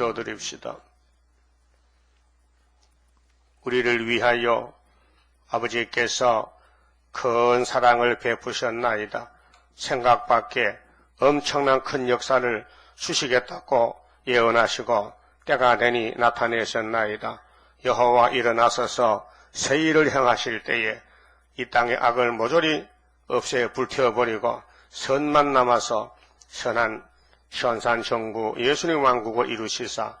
기도드립시다. 우리를 위하여 아버지께서 큰 사랑을 베푸셨나이다. 생각 밖에 엄청난 큰 역사를 주시겠다고 예언하시고 때가 되니 나타내셨나이다. 여호와 일어나서서 새 일을 행하실 때에 이 땅의 악을 모조리 없애 불태워버리고 선만 남아서 선한 현산정부 예수님 왕국을 이루시사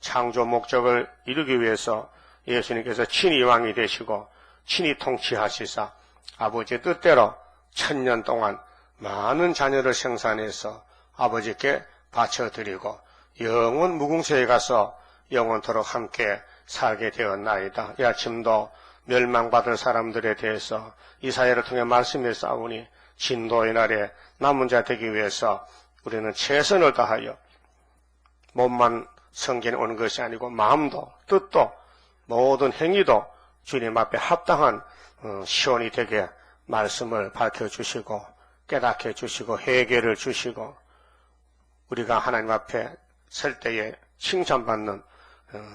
창조 목적을 이루기 위해서 예수님께서 친히 왕이 되시고 친히 통치하시사 아버지의 뜻대로 1000년 동안 많은 자녀를 생산해서 아버지께 바쳐드리고 영원 무궁세에 가서 영원토록 함께 살게 되었나이다. 이 아침도 멸망받을 사람들에 대해서 이사야를 통해 말씀해 싸우니 진도의 날에 남은 자 되기 위해서 우리는 최선을 다하여 몸만 성전에 오는 것이 아니고 마음도 뜻도 모든 행위도 주님 앞에 합당한 시온이 되게 말씀을 밝혀주시고 깨닫게 해주시고 회개를 주시고 우리가 하나님 앞에 설 때에 칭찬받는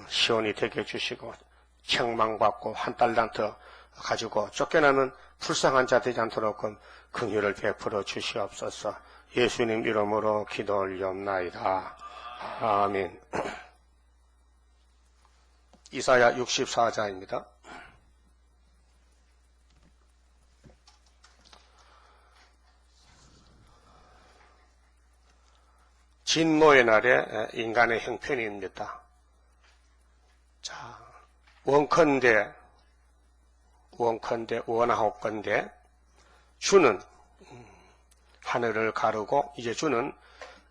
시온이 되게 해주시고 책망받고 한 달란트 가지고 쫓겨나는 불쌍한 자 되지 않도록 긍휼을 베풀어 주시옵소서. 예수님 이름으로 기도 올리옵나이다. 아멘. 이사야 64자입니다. 진노의 날에 인간의 형편입니다. 자, 원하옵건대 주는 하늘을 가르고 이제 주는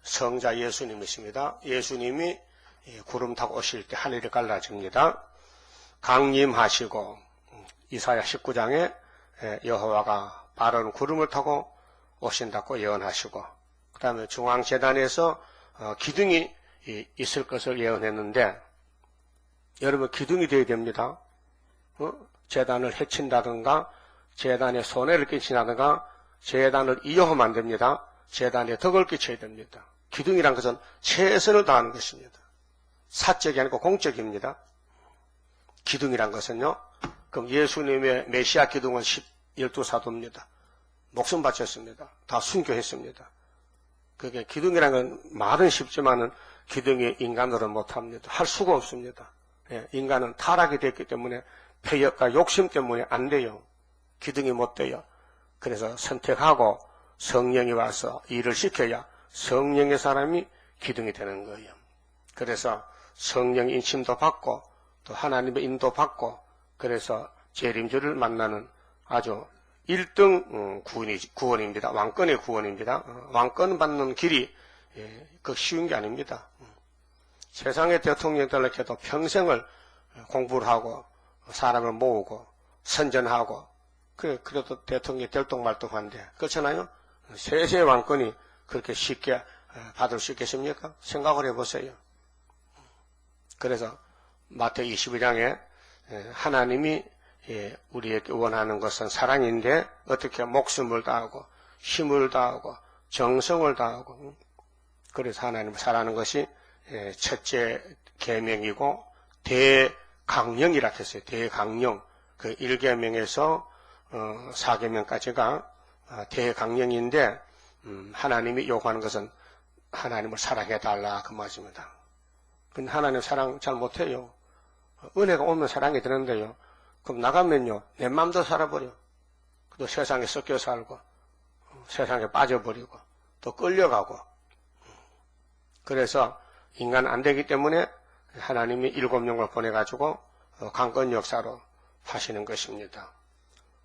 성자 예수님이십니다. 예수님이 구름 타고 오실 때 하늘이 갈라집니다. 강림하시고 이사야 19장에 여호와가 빠른 구름을 타고 오신다고 예언하시고 그 다음에 중앙재단에서 기둥이 있을 것을 예언했는데 여러분 기둥이 되어야 됩니다. 재단을 해친다든가 재단에 손해를 끼친다든가 재단을 이용하면 안 됩니다. 재단에 덕을 끼쳐야 됩니다. 기둥이란 것은 최선을 다하는 것입니다. 사적이 아니고 공적입니다. 기둥이란 것은요. 그럼 예수님의 메시아 기둥은 12사도입니다. 목숨 바쳤습니다. 다 순교했습니다. 그게 기둥이란 건 말은 쉽지만은 기둥이 인간으로는 못합니다. 할 수가 없습니다. 예, 인간은 타락이 됐기 때문에 폐역과 욕심 때문에 안 돼요. 기둥이 못 돼요. 그래서 선택하고 성령이 와서 일을 시켜야 성령의 사람이 기둥이 되는 거예요. 그래서 성령의 인침도 받고 또 하나님의 인도 받고 그래서 재림주를 만나는 아주 1등 구원입니다. 왕권의 구원입니다. 왕권 받는 길이 그 쉬운 게 아닙니다. 세상의 대통령들을 해도 평생을 공부를 하고 사람을 모으고 선전하고 그래도 대통령이 될똥말똥한데 그렇잖아요. 세세 왕권이 그렇게 쉽게 받을 수 있겠습니까? 생각을 해보세요. 그래서 마태 22장에 하나님이 우리에게 원하는 것은 사랑인데 어떻게 목숨을 다하고 힘을 다하고 정성을 다하고 그래서 하나님을 사랑하는 것이 첫째 계명이고 대강령이라 했어요. 대강령 그 1계명에서 4계명까지가 대강령인데 하나님이 요구하는 것은 하나님을 사랑해달라 그 말입니다. 근데 하나님 사랑 잘 못해요. 은혜가 오면 사랑이 되는데요. 그럼 나가면요 내 마음대로 살아버려. 또 세상에 섞여 살고 세상에 빠져버리고 또 끌려가고 그래서 인간은 안 되기 때문에 하나님이 7영을 보내가지고 강권 역사로 하시는 것입니다.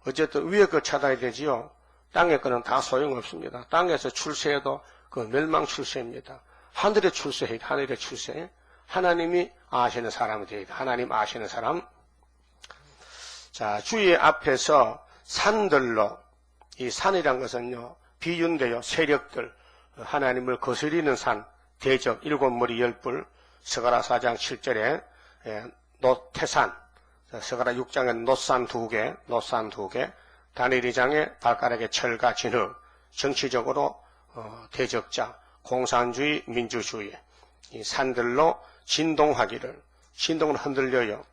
어쨌든 위에 거 찾아야 되지요. 땅의 거는 다 소용없습니다. 땅에서 출세해도 그 멸망 출세입니다. 하늘에 출세해, 하늘에 출세. 하나님이 아시는 사람이 되어야 돼. 하나님 아시는 사람. 자, 주의 앞에서 산들로, 이 산이란 것은요, 비유인데요, 세력들, 하나님을 거스리는 산, 대적, 7머리 10뿔, 스가랴 4장 7절에 노태산, 스가랴 6장에 노산 2개, 다니엘 2장에 발가락에 철과 진흙, 정치적으로 대적자, 공산주의, 민주주의, 이 산들로 진동하기를. 진동은 흔들려요.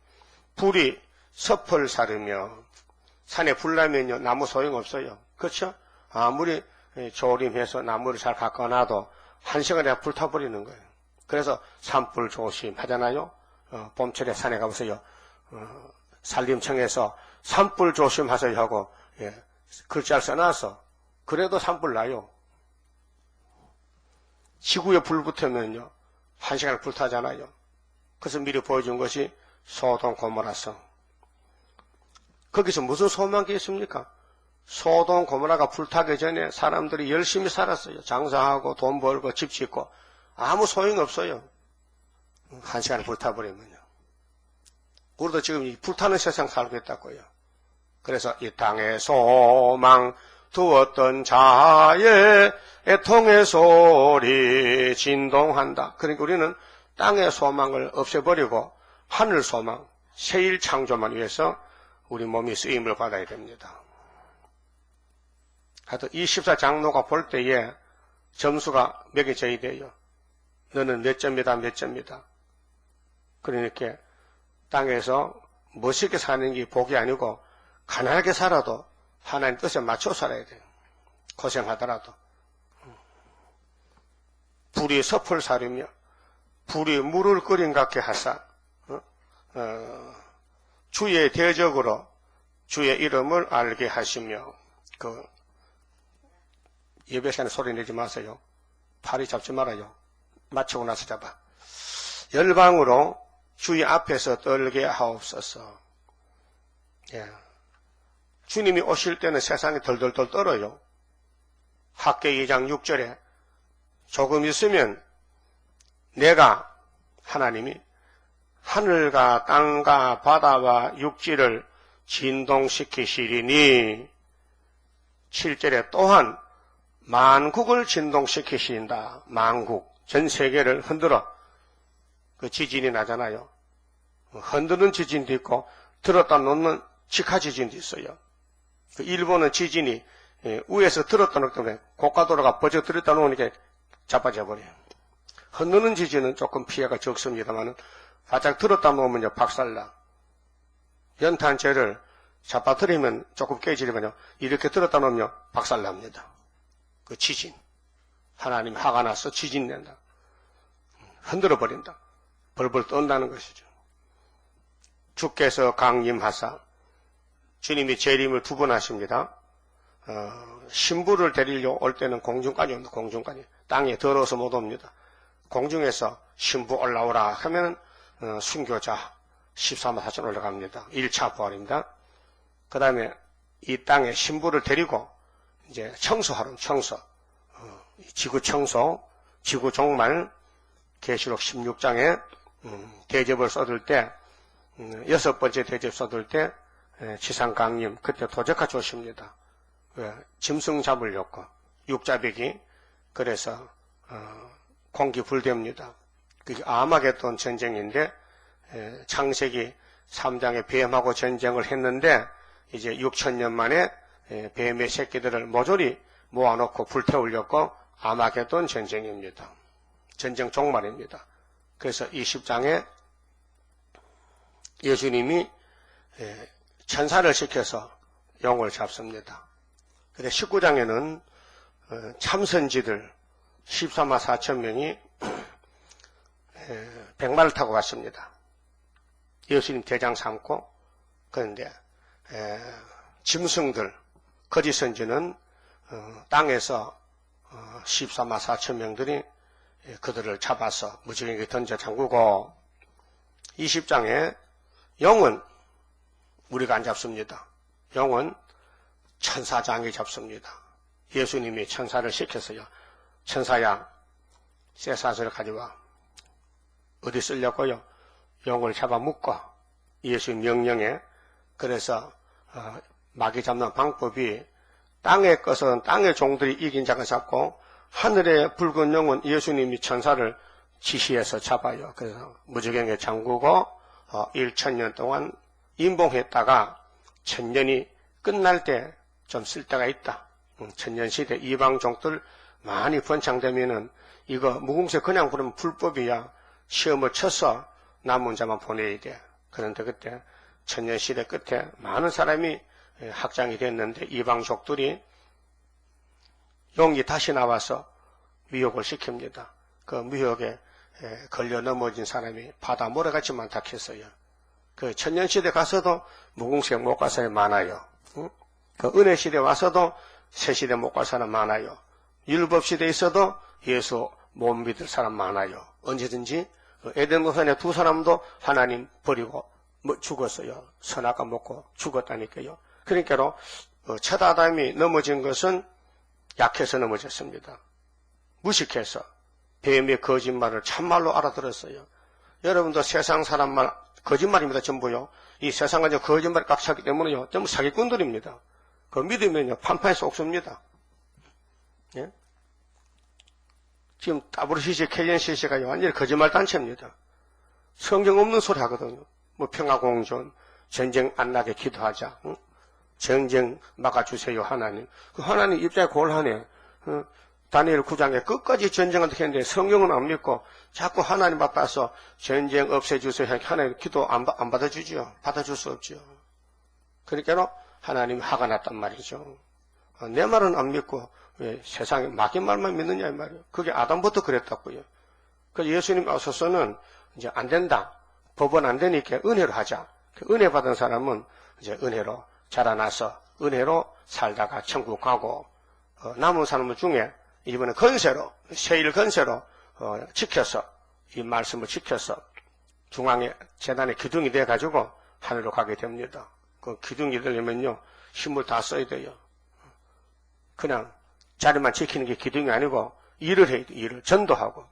불이 섭을 사르며. 산에 불 나면요 나무 소용없어요. 그렇죠? 아무리 조림해서 나무를 잘 가꿔놔도 1시간에 불타버리는 거예요. 그래서 산불 조심하잖아요. 봄철에 산에 가보세요. 산림청에서 산불 조심하세요 하고 글자를 써놔서 그래도 산불 나요. 지구에 불 붙으면요 1시간을 불타잖아요. 그래서 미리 보여준 것이 소돔 고모라성. 거기서 무슨 소망이 있습니까? 소돔 고모라가 불타기 전에 사람들이 열심히 살았어요. 장사하고 돈 벌고 집 짓고 아무 소용없어요. 1시간에 불타버리면요. 우리도 지금 이 불타는 세상 살고 있다고요. 그래서 이 땅에 소망 두었던 자의 애통의 소리 진동한다. 그러니까 우리는 땅의 소망을 없애버리고 하늘 소망, 새일 창조만 위해서 우리 몸이 쓰임을 받아야 됩니다. 하여튼 24장로가 볼 때에 점수가 매겨져야 돼요. 너는 몇 점이다 몇 점이다. 그러니까 땅에서 멋있게 사는 게 복이 아니고 가난하게 살아도 하나님 뜻에 맞춰 살아야 돼요. 고생하더라도. 불이 섭을 사르며 불이 물을 끓인 같게 하사 주의 대적으로 주의 이름을 알게 하시며. 예배 시간에 소리 내지 마세요. 팔이 잡지 말아요. 마치고 나서 잡아. 열방으로 주의 앞에서 떨게 하옵소서. 주님이 오실 때는 세상이 덜덜덜 떨어요. 학개 2장 6절에 조금 있으면 내가 하나님이 하늘과 땅과 바다와 육지를 진동시키시리니 7절에 또한 만국을 진동시키신다. 만국, 전 세계를 흔들어. 그 지진이 나잖아요. 흔드는 지진도 있고 들었다 놓는 직하 지진도 있어요. 그 일본은 지진이 위에서 들었다 놓기 때문에 고가도로가 버져 들었다 놓으니까 자빠져 버려요. 흔드는 지진은 조금 피해가 적습니다만 바짝 들었다 놓으면요 박살나. 연탄재를 잡아뜨리면 조금 깨지려면요 이렇게 들었다 놓으면 박살납니다. 그 지진. 하나님 화가 나서 지진 낸다. 흔들어 버린다. 벌벌 떤다는 것이죠. 주께서 강림하사 주님이 재림을 2번 하십니다. 신부를 데리려 올 때는 공중까지 옵니다. 공중까지. 땅에 더러워서 못 옵니다. 공중에서 신부 올라오라 하면 순교자 14만 4천 올라갑니다. 1차 부활입니다. 그 다음에 이 땅에 신부를 데리고 이제 청소하러 청소. 지구 청소, 지구 종말, 계시록 16장에 대접을 쏟을 때 6번째 대접 쏟을 때 지상 강림 그때 도적가 조십니다. 짐승 잡으려고 육자백이 그래서 공기 불됩니다. 그게 아마겟돈 전쟁인데 창세기 3장에 뱀하고 전쟁을 했는데 이제 6,000년 만에 뱀의 새끼들을 모조리 모아놓고 불태우려고 아마겟돈 전쟁입니다. 전쟁 종말입니다. 그래서 20장에 예수님이 천사를 시켜서 용을 잡습니다. 근데 19장에는 참선지들 14만 4천 명이 백마를 타고 갔습니다. 예수님 대장 삼고. 그런데 짐승들 거짓 선지는 땅에서 14만 4천 명들이 그들을 잡아서 무지개에 던져 잠그고 20장에 영은 우리가 안 잡습니다. 영은 천사장이 잡습니다. 예수님이 천사를 시켰어요. 천사야, 쇠사슬을 가져와. 어디 쓰려고요? 영을 잡아 묶어. 예수 명령에. 그래서 마귀 잡는 방법이 땅의 것은 땅의 종들이 이긴 자가 잡고 하늘의 붉은 영은 예수님이 천사를 지시해서 잡아요. 그래서 무지개에 잠그고 1,000년 동안 임봉했다가 1000년이 끝날 때 좀 쓸 때가 있다. 1000년 시대 이방 종들 많이 번창되면은 이거 무궁색 그냥 부르면 불법이야. 시험을 쳐서 남은 자만 보내야 돼. 그런데 그때 천년시대 끝에 많은 사람이 학장이 됐는데 이방족들이 용이 다시 나와서 미혹을 시킵니다. 그 미혹에 걸려 넘어진 사람이 바다 모래같이 많다했어요. 그 천년시대 가서도 무궁색 못 갈 사람이 많아요. 응? 그 은혜시대 와서도 새시대 못 갈 사람 많아요. 율법시대에 있어도 예수 못 믿을 사람 많아요. 언제든지 에덴 동산에 두 사람도 하나님 버리고 죽었어요. 선악과 먹고 죽었다니까요. 그러니까 첫 아담이 넘어진 것은 약해서 넘어졌습니다. 무식해서 뱀의 거짓말을 참말로 알아들었어요. 여러분도 세상 사람만 거짓말입니다. 전부요. 이 세상은 거짓말이 꽉 차기 때문에요. 전부 사기꾼들입니다. 그 믿으면요 판판에 쏙습니다. 예? 지금 WCC, KNCC가 완전히 거짓말 단체입니다. 성경 없는 소리 하거든요. 뭐 평화공존, 전쟁 안 나게 기도하자, 응? 전쟁 막아주세요 하나님. 그 하나님 입장이 곤란해. 응? 다니엘 9장에 끝까지 전쟁을 했는데 성경은 안 믿고 자꾸 하나님 앞에서 전쟁 없애주세요 하나님 기도 안 받아주죠. 받아줄 수 없죠. 그러니까 하나님 화가 났단 말이죠. 내 말은 안 믿고 왜 세상에 막힌 말만 믿느냐 이 말이에요. 그게 아담부터 그랬다고요. 그래서 예수님 오셔서는 이제 안 된다. 법은 안 되니까 은혜로 하자. 은혜 받은 사람은 이제 은혜로 자라나서 은혜로 살다가 천국 가고 남은 사람 중에 이번에 건세로 세일 건세로 지켜서 이 말씀을 지켜서 중앙에 재단의 기둥이 돼 가지고 하늘로 가게 됩니다. 그 기둥이 되려면요 힘을 다 써야 돼요. 그냥 자리만 지키는 게 기둥이 아니고 일을 해야 돼. 일을 전도하고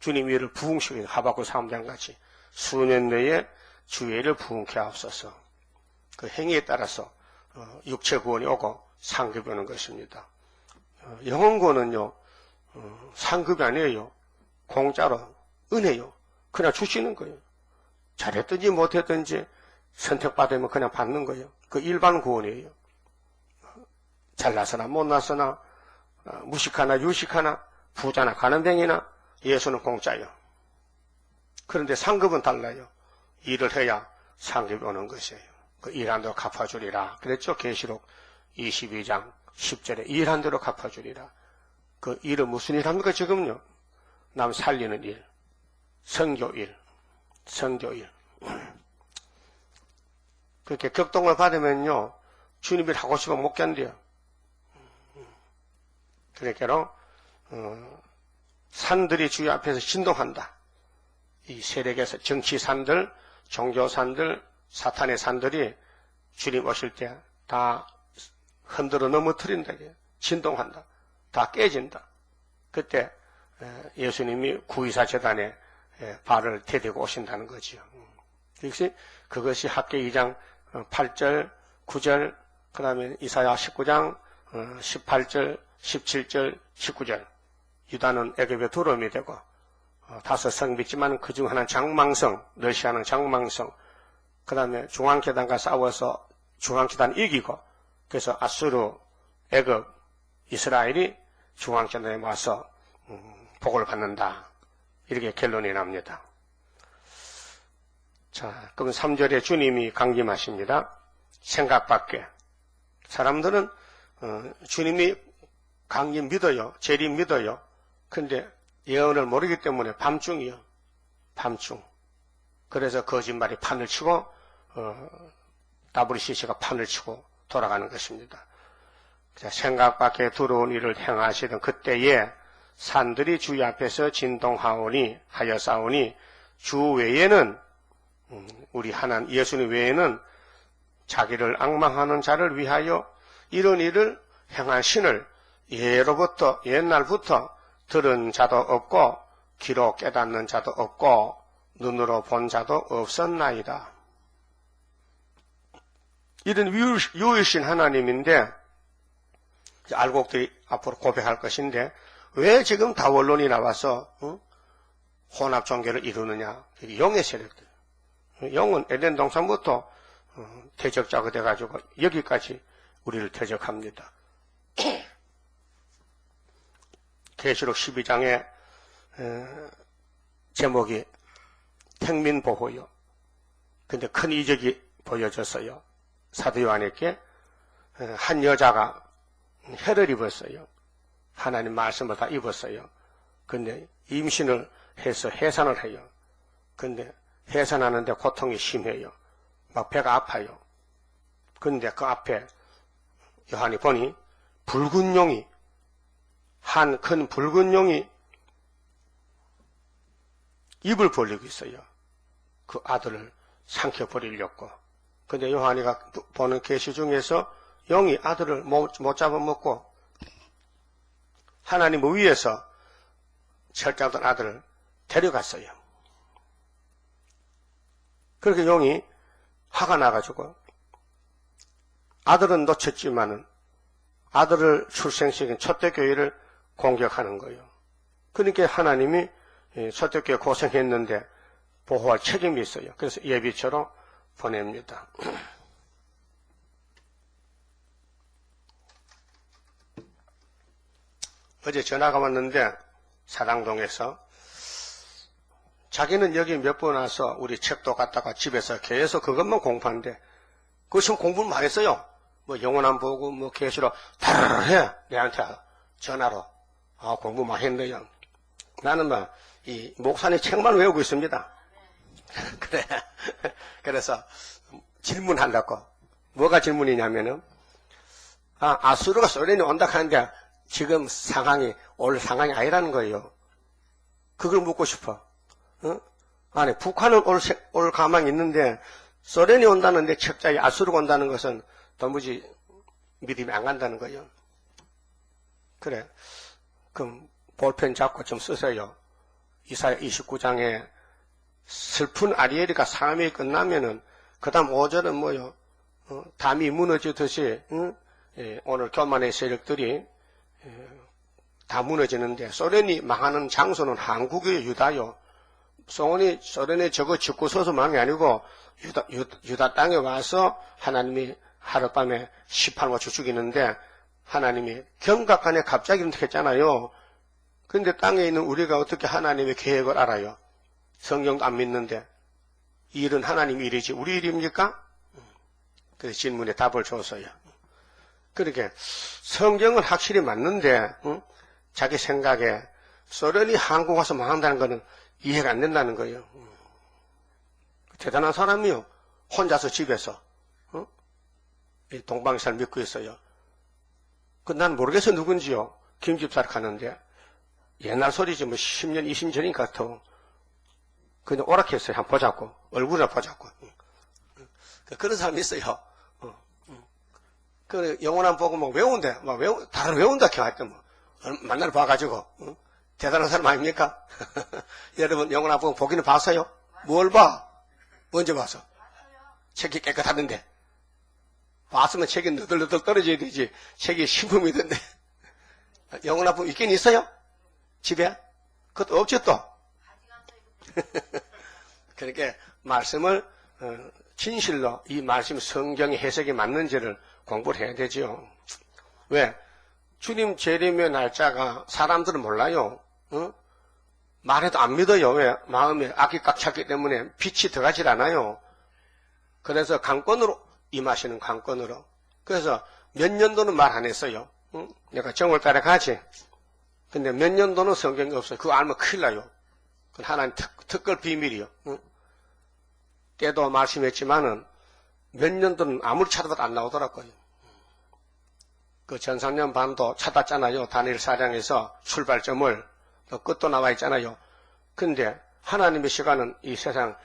주님 일을 부흥시키는 하박국 3장 같이 수년 내에 주의 일을 부흥케 하옵소서. 그 행위에 따라서 육체 구원이 오고 상급이 오는 것입니다. 영혼 구원은요 상급이 아니에요. 공짜로 은혜요. 그냥 주시는 거예요. 잘했든지 못했든지 선택받으면 그냥 받는 거예요. 그 일반 구원이에요. 잘나서나 못나서나 무식하나 유식하나 부자나 가난뱅이나 예수는 공짜예요. 그런데 상급은 달라요. 일을 해야 상급이 오는 것이에요. 그 일한 대로 갚아주리라 그랬죠. 계시록 22장 10절에 일한 대로 갚아주리라. 그 일은 무슨 일 합니까 지금요? 남 살리는 일, 선교일. 그렇게 격동을 받으면요 주님 일 하고 싶으면 못 견뎌요. 그러니까 산들이 주의 앞에서 진동한다. 이 세력에서 정치산들, 종교산들, 사탄의 산들이 주님 오실 때 다 흔들어 넘어뜨린다. 진동한다. 다 깨진다. 그때 예수님이 구의사 재단에 발을 대대고 오신다는 거지요. 그것이 학계 2장 8절, 9절, 그 다음에 이사야 19장 18절, 17절, 19절. 유다는 애굽의 두려움이 되고 다섯 성 믿지만 그중 하나는 장망성, 러시아는 장망성. 그 다음에 중앙계단과 싸워서 중앙계단 이기고 그래서 아수르, 애굽, 이스라엘이 중앙계단에 와서 복을 받는다. 이렇게 결론이 납니다. 자, 그럼 3절에 주님이 강림하십니다. 생각 밖에. 사람들은 주님이 강림 믿어요. 재림 믿어요. 근데 예언을 모르기 때문에 밤중이요. 밤중. 그래서 거짓말이 판을 치고 WCC가 판을 치고 돌아가는 것입니다. 생각 밖에 들어온 일을 행하시던 그때에 산들이 주의 앞에서 진동하오니 하여사오니 주 외에는 우리 하나님 예수님 외에는 자기를 앙망하는 자를 위하여 이런 일을 행한 신을 예로부터 옛날부터 들은 자도 없고 귀로 깨닫는 자도 없고 눈으로 본 자도 없었나이다. 이런 유일신 하나님인데 알곡들이 앞으로 고백할 것인데 왜 지금 다원론이 나와서 혼합 종교를 이루느냐. 영의 세력들. 영은 에덴 동산부터 대적자가 돼가지고 여기까지 우리를 대적합니다. 계시록 12장의 제목이 택민보호요. 근데 큰 이적이 보여졌어요. 사도 요한에게 한 여자가 해를 입었어요. 하나님 말씀을 다 입었어요. 근데 임신을 해서 해산을 해요. 근데 해산하는데 고통이 심해요. 막 배가 아파요. 근데 그 앞에 요한이 보니 붉은 용이, 한 큰 붉은 용이 입을 벌리고 있어요. 그 아들을 삼켜버리려고. 근데 요한이가 보는 계시 중에서 용이 아들을 못 잡아먹고 하나님 위에서 철장던 아들을 데려갔어요. 그렇게 용이 화가 나가지고 아들은 놓쳤지만은 아들을 출생시킨 초대교회를 공격하는 거예요. 그러니까 하나님이 초대교회 고생했는데 보호할 책임이 있어요. 그래서 예비처럼 보냅니다. 어제 전화가 왔는데 사당동에서 자기는 여기 몇 번 와서 우리 책도 갖다가 집에서 계속 그것만 공부하는데 그것은 공부를 많이 했어요. 뭐 영원 안 보고 뭐 계시로 다르르 해. 내한테 전화로. 공부 많이 했네요. 나는 뭐 이 목사님 책만 외우고 있습니다. 그래. 그래서 질문하려고. 뭐가 질문이냐면은 아수르가 소련이 온다 하는데 지금 상황이 올 상황이 아니라는 거예요. 그걸 묻고 싶어. 아니 북한은 올 가망이 있는데 소련이 온다는데 책자에 아수르가 온다는 것은 도무지 믿음이 안 간다는 거예요. 그래. 그럼 볼펜 잡고 좀 쓰세요. 이사야 29장에 슬픈 아리엘이가 삶이 끝나면은 그 다음 5절은 뭐요? 담이 무너지듯이 오늘 교만의 세력들이 다 무너지는데 소련이 망하는 장소는 한국이요, 유다요. 소련이 저거 짓고 서서 망이 아니고 유다 땅에 와서 하나님이 하룻밤에 18만 죽이는데 하나님이 경각간에 갑자기 했잖아요. 그런데 땅에 있는 우리가 어떻게 하나님의 계획을 알아요? 성경도 안 믿는데 이 일은 하나님 일이지 우리 일입니까? 그래서 질문에 답을 줬어요. 그렇게 성경은 확실히 맞는데 자기 생각에 소련이 한국 와서 망한다는 것은 이해가 안 된다는 거예요. 대단한 사람이요. 혼자서 집에서 동방신을 믿고 있어요. 난 모르겠어 누군지요. 김집사를 가는데 옛날 소리지 뭐 10년 20년 전인 것 같아. 그냥 오락했어요. 한번 보자고. 얼굴이나 보자고. 그런 사람이 있어요. 그 영원 보고 뭐 외운대, 다른 외운다 하여튼 뭐 만날 봐가지고 대단한 사람 아닙니까? 여러분 영원 보고 보기는 봤어요? 뭘 봐? 언제 봤어? 책이 깨끗하던데. 봤으면 책이 너덜너덜 떨어져야 되지. 책이 신품이던데. 영원 보고 있긴 있어요? 집에? 그것도 없지 또. 그러니까 말씀을 진실로 이 말씀 성경의 해석이 맞는지를 공부를 해야 되죠. 왜? 주님 재림의 날짜가 사람들은 몰라요. 말해도 안 믿어요. 왜? 마음에 악이 꽉 찼기 때문에 빛이 들어가질 않아요. 그래서 강권으로 임하시는 강권으로. 그래서 몇 년도는 말 안 했어요. 내가 정월달에 가지. 근데 몇 년도는 성경이 없어요. 그거 알면 큰일 나요. 그건 하나님 특별 비밀이요. 때도 말씀했지만은 몇 년도는 아무리 찾아봐도 안 나오더라고요. 그 전 3년 반도 찾았잖아요. 다니엘 4장에서 출발점을. 끝도 나와 있잖아요. 근데 하나님의 시간은 이 세상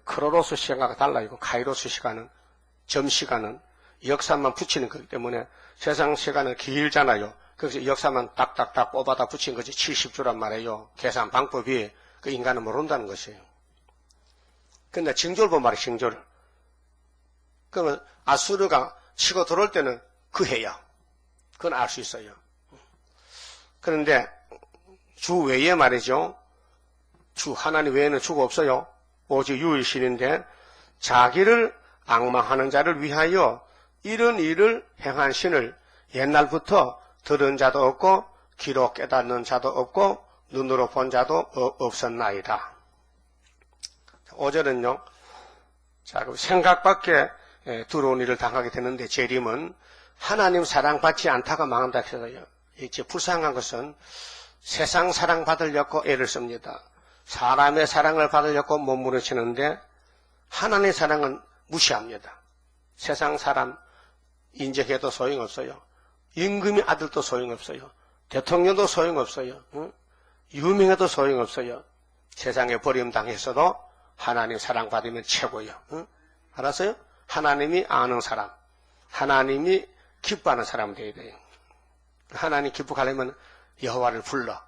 크로노스 시간과 달라요. 카이로스 시간은, 점시간은 역사만 붙이는 거기 때문에 세상 시간은 길잖아요. 그래서 역사만 딱딱딱 뽑아다 붙인 거지 70주란 말이에요. 계산 방법이 그 인간은 모른다는 것이에요. 근데 징조를 보면 말이에요. 징조를. 그러면 아수르가 치고 들어올 때는 그 해야. 그건 알 수 있어요. 그런데 주 외에 말이죠. 주 하나님 외에는 주가 없어요. 오직 유일신인데 자기를 앙망하는 자를 위하여 이런 일을 행한 신을 옛날부터 들은 자도 없고 귀로 깨닫는 자도 없고 눈으로 본 자도 없었나이다. 5절은요. 자, 생각 밖에 두려운 일을 당하게 되는데 재림은 하나님 사랑받지 않다가 망한다 했어요. 이제 불쌍한 것은 세상 사랑 받으려고 애를 씁니다. 사람의 사랑을 받으려고 몸부림치는데 하나님의 사랑은 무시합니다. 세상 사람 인정해도 소용없어요. 임금의 아들도 소용없어요. 대통령도 소용없어요. 응? 유명해도 소용없어요. 세상에 버림당했어도 하나님 사랑받으면 최고예요. 응? 알았어요? 하나님이 아는 사람, 하나님이 기뻐하는 사람 되어야 돼요. 하나님 기뻐하려면 여호와를 불러.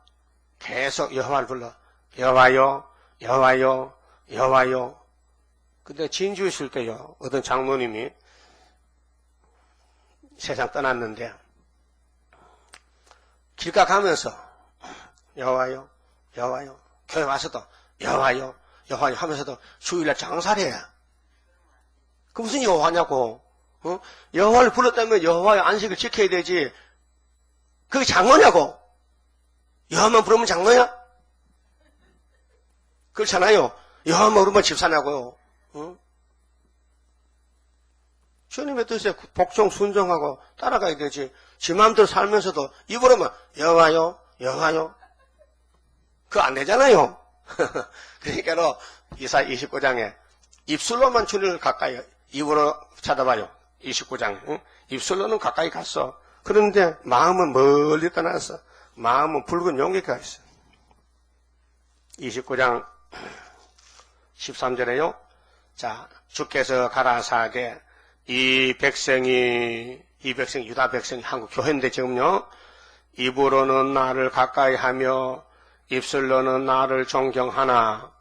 계속 여호와를 불러. 여호와요, 여호와요, 여호와요. 근데 진주 있을 때요, 어떤 장로님이 세상 떠났는데 길가 가면서 여호와요, 여호와요, 교회 와서도 여호와요, 여호와요 하면서도 주일날 장사를 해. 그 무슨 여호와냐고. 어? 여호와를 불렀다면 여호와의 안식을 지켜야 되지. 그게 장로냐고. 여호와만 부르면 장로야? 그렇잖아요. 여호와만 부르면 집사냐고요. 어? 주님의 뜻에 복종 순종하고 따라가야 되지. 지 마음대로 살면서도 입으로만 여호와요, 여호와요. 그거 안 되잖아요. 그러니까 이사야 29장에 입술로만 주님을 가까이, 입으로 찾아봐요. 29장. 응? 입술로는 가까이 갔어. 그런데 마음은 멀리 떠났어. 마음은 붉은 용기에 가 있어. 29장 13절에요. 자, 주께서 가라사대 이 백성이 유다 백성이 한국 교회인데 지금요. 입으로는 나를 가까이 하며 입술로는 나를 존경하나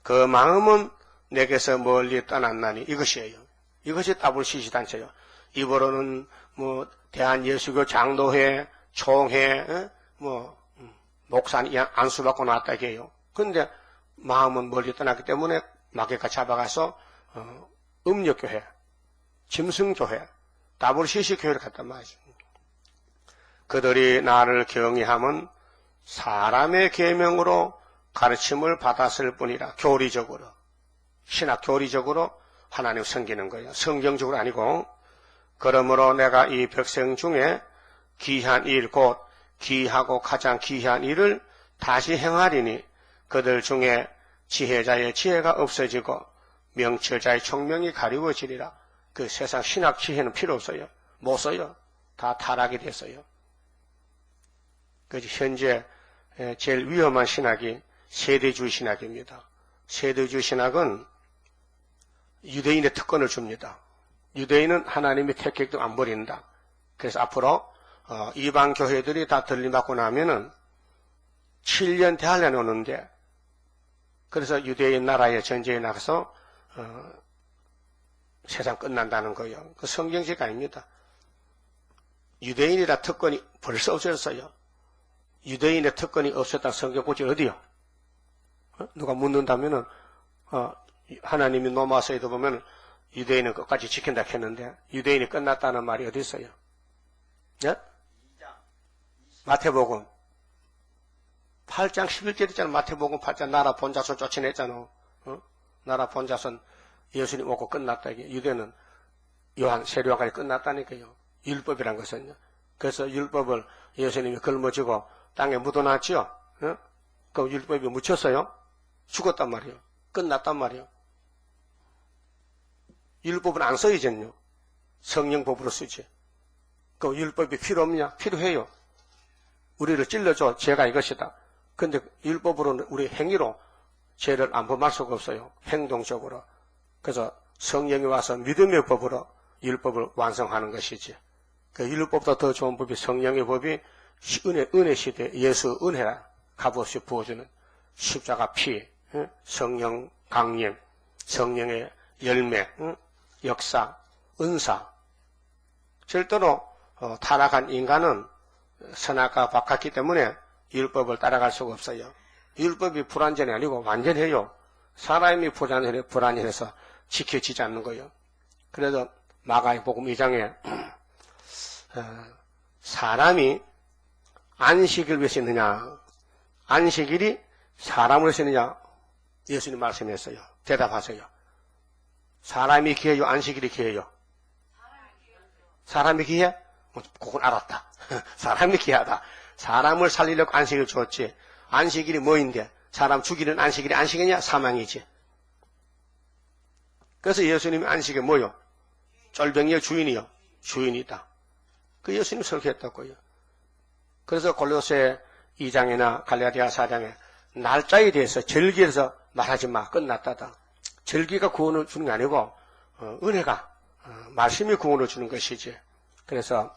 그 마음은 내게서 멀리 떠났나니 이것이에요. 이것이 WCC 단체요. 입으로는 뭐 대한예수교 장로회, 총회, 목사님 안수받고 나왔다 이게요. 그런데 마음은 멀리 떠났기 때문에 마귀가 잡아가서 음력교회, 짐승교회, WCC 교회를 갔단 말이죠. 그들이 나를 경외함은 사람의 계명으로 가르침을 받았을 뿐이라. 교리적으로, 신학 교리적으로 하나님 섬기는 거예요. 성경적으로 아니고. 그러므로 내가 이 백성 중에 귀한 일, 곧 귀하고 가장 귀한 일을 다시 행하리니 그들 중에 지혜자의 지혜가 없어지고 명철자의 총명이 가리워지리라. 그 세상 신학 지혜는 필요 없어요. 못 써요. 다 타락이 됐어요. 그래서 현재 제일 위험한 신학이 세대주의 신학입니다. 세대주의 신학은 유대인의 특권을 줍니다. 유대인은 하나님의 택했도 안 버린다. 그래서 앞으로 이방 교회들이 다 들림받고 나면은 7년 대환란이 오는데, 그래서 유대인 나라에 전쟁에 나가서 세상 끝난다는 거예요. 그 성경책 아닙니다. 유대인이라 특권이 벌써 없어졌어요. 유대인의 특권이 없었다 성경 고지 어디요? 누가 묻는다면은 하나님이 노마서에도 보면 유대인은 끝까지 지킨다 했는데 유대인이 끝났다는 말이 어디 있어요? 네? 마태복음 8장 11절 있잖아. 마태복음 8장 나라 본자손 쫓아냈잖아. 나라 본자손 예수님 오고 끝났다. 이게 유대는 요한 세례요한까지 끝났다니까요. 율법이란 것은요. 그래서 율법을 예수님이 걸머지고 땅에 묻어놨지요. 그 율법이 묻혔어요. 죽었단 말이에요. 끝났단 말이에요. 율법은 안 써요, 이젠요. 성령법으로 쓰지. 그 율법이 필요 없냐? 필요해요. 우리를 찔러줘. 죄가 이것이다. 근데 율법으로는 우리 행위로 죄를 안 범할 수가 없어요. 행동적으로. 그래서 성령이 와서 믿음의 법으로 율법을 완성하는 것이지. 그 율법보다 더 좋은 법이 성령의 법이 은혜 시대 예수 은혜라 값없이 부어주는 십자가 피, 성령 강림, 성령의 열매, 역사, 은사. 절대로 타락한 인간은 선악과 바꿨기 때문에 율법을 따라갈 수가 없어요. 율법이 불완전이 아니고 완전해요. 사람이 불완전해서 지켜지지 않는 거예요. 그래서 마가복음 2장에 사람이 안식일 왜 쓰느냐? 안식일이 사람을 쓰느냐? 예수님 말씀했어요. 대답하세요. 사람이 기해요? 안식일이 기해요? 사람이 기해? 그건 알았다. 사람이 기하다. 사람을 살리려고 안식일 줬지. 안식일이 뭐인데? 사람 죽이는 안식일이 안식이냐? 사망이지. 그래서 예수님이 안식이 뭐요? 쫄병이요? 주인이요? 주인이다. 그 예수님 설교했다고요. 그래서 골로새 2장이나 갈라디아 4장에 날짜에 대해서 절기에서 말하지 마. 끝났다다. 절기가 구원을 주는 게 아니고 은혜가 말씀이 구원을 주는 것이지. 그래서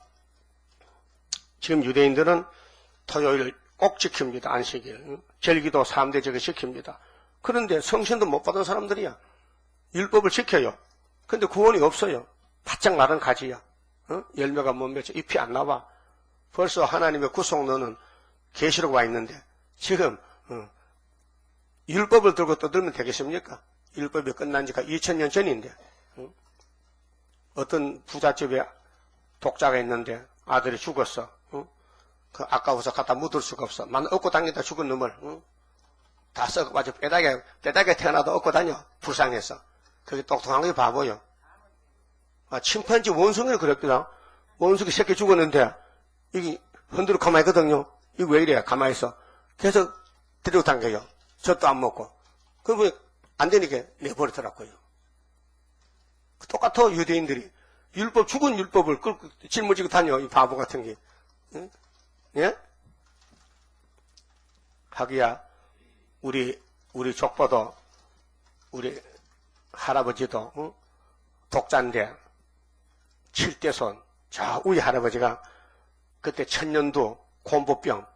지금 유대인들은 토요일 꼭 지킵니다. 안식일. 절기도 3대 절기 지킵니다. 그런데 성신도 못 받은 사람들이야. 율법을 지켜요. 근데 구원이 없어요. 바짝 마른 가지야. 열매가 못 맺혀. 잎이 안 나와. 벌써 하나님의 구속론은 계시록 와 있는데 지금 율법을 들고 떠들면 되겠습니까? 율법이 끝난 지가 2000년 전인데 어떤 부잣집에 독자가 있는데 아들이 죽었어. 그 아까워서 갖다 묻을 수가 없어. 만 얻고 다니다 죽은 놈을 다 썩어가지고 뼈다귀에 태어나도 얻고 다녀. 불쌍해서. 그게 똑똑한 게 바보요. 침팬지 원숭이를 그랬더라. 원숭이 새끼 죽었는데 이게 흔들어 가만히 있거든요. 이거 왜 이래? 가만히 있어. 계속 데리고 당겨요. 젖도 안 먹고. 그러면 안 되니까 내버리더라고요. 똑같아 유대인들이. 율법, 죽은 율법을 끌고 짊어지고 다녀. 이 바보 같은 게. 응? 예? 하기야 우리 족보도 우리 할아버지도 독자인데 7대손 저 우리 할아버지가 그때 천년도 곰보병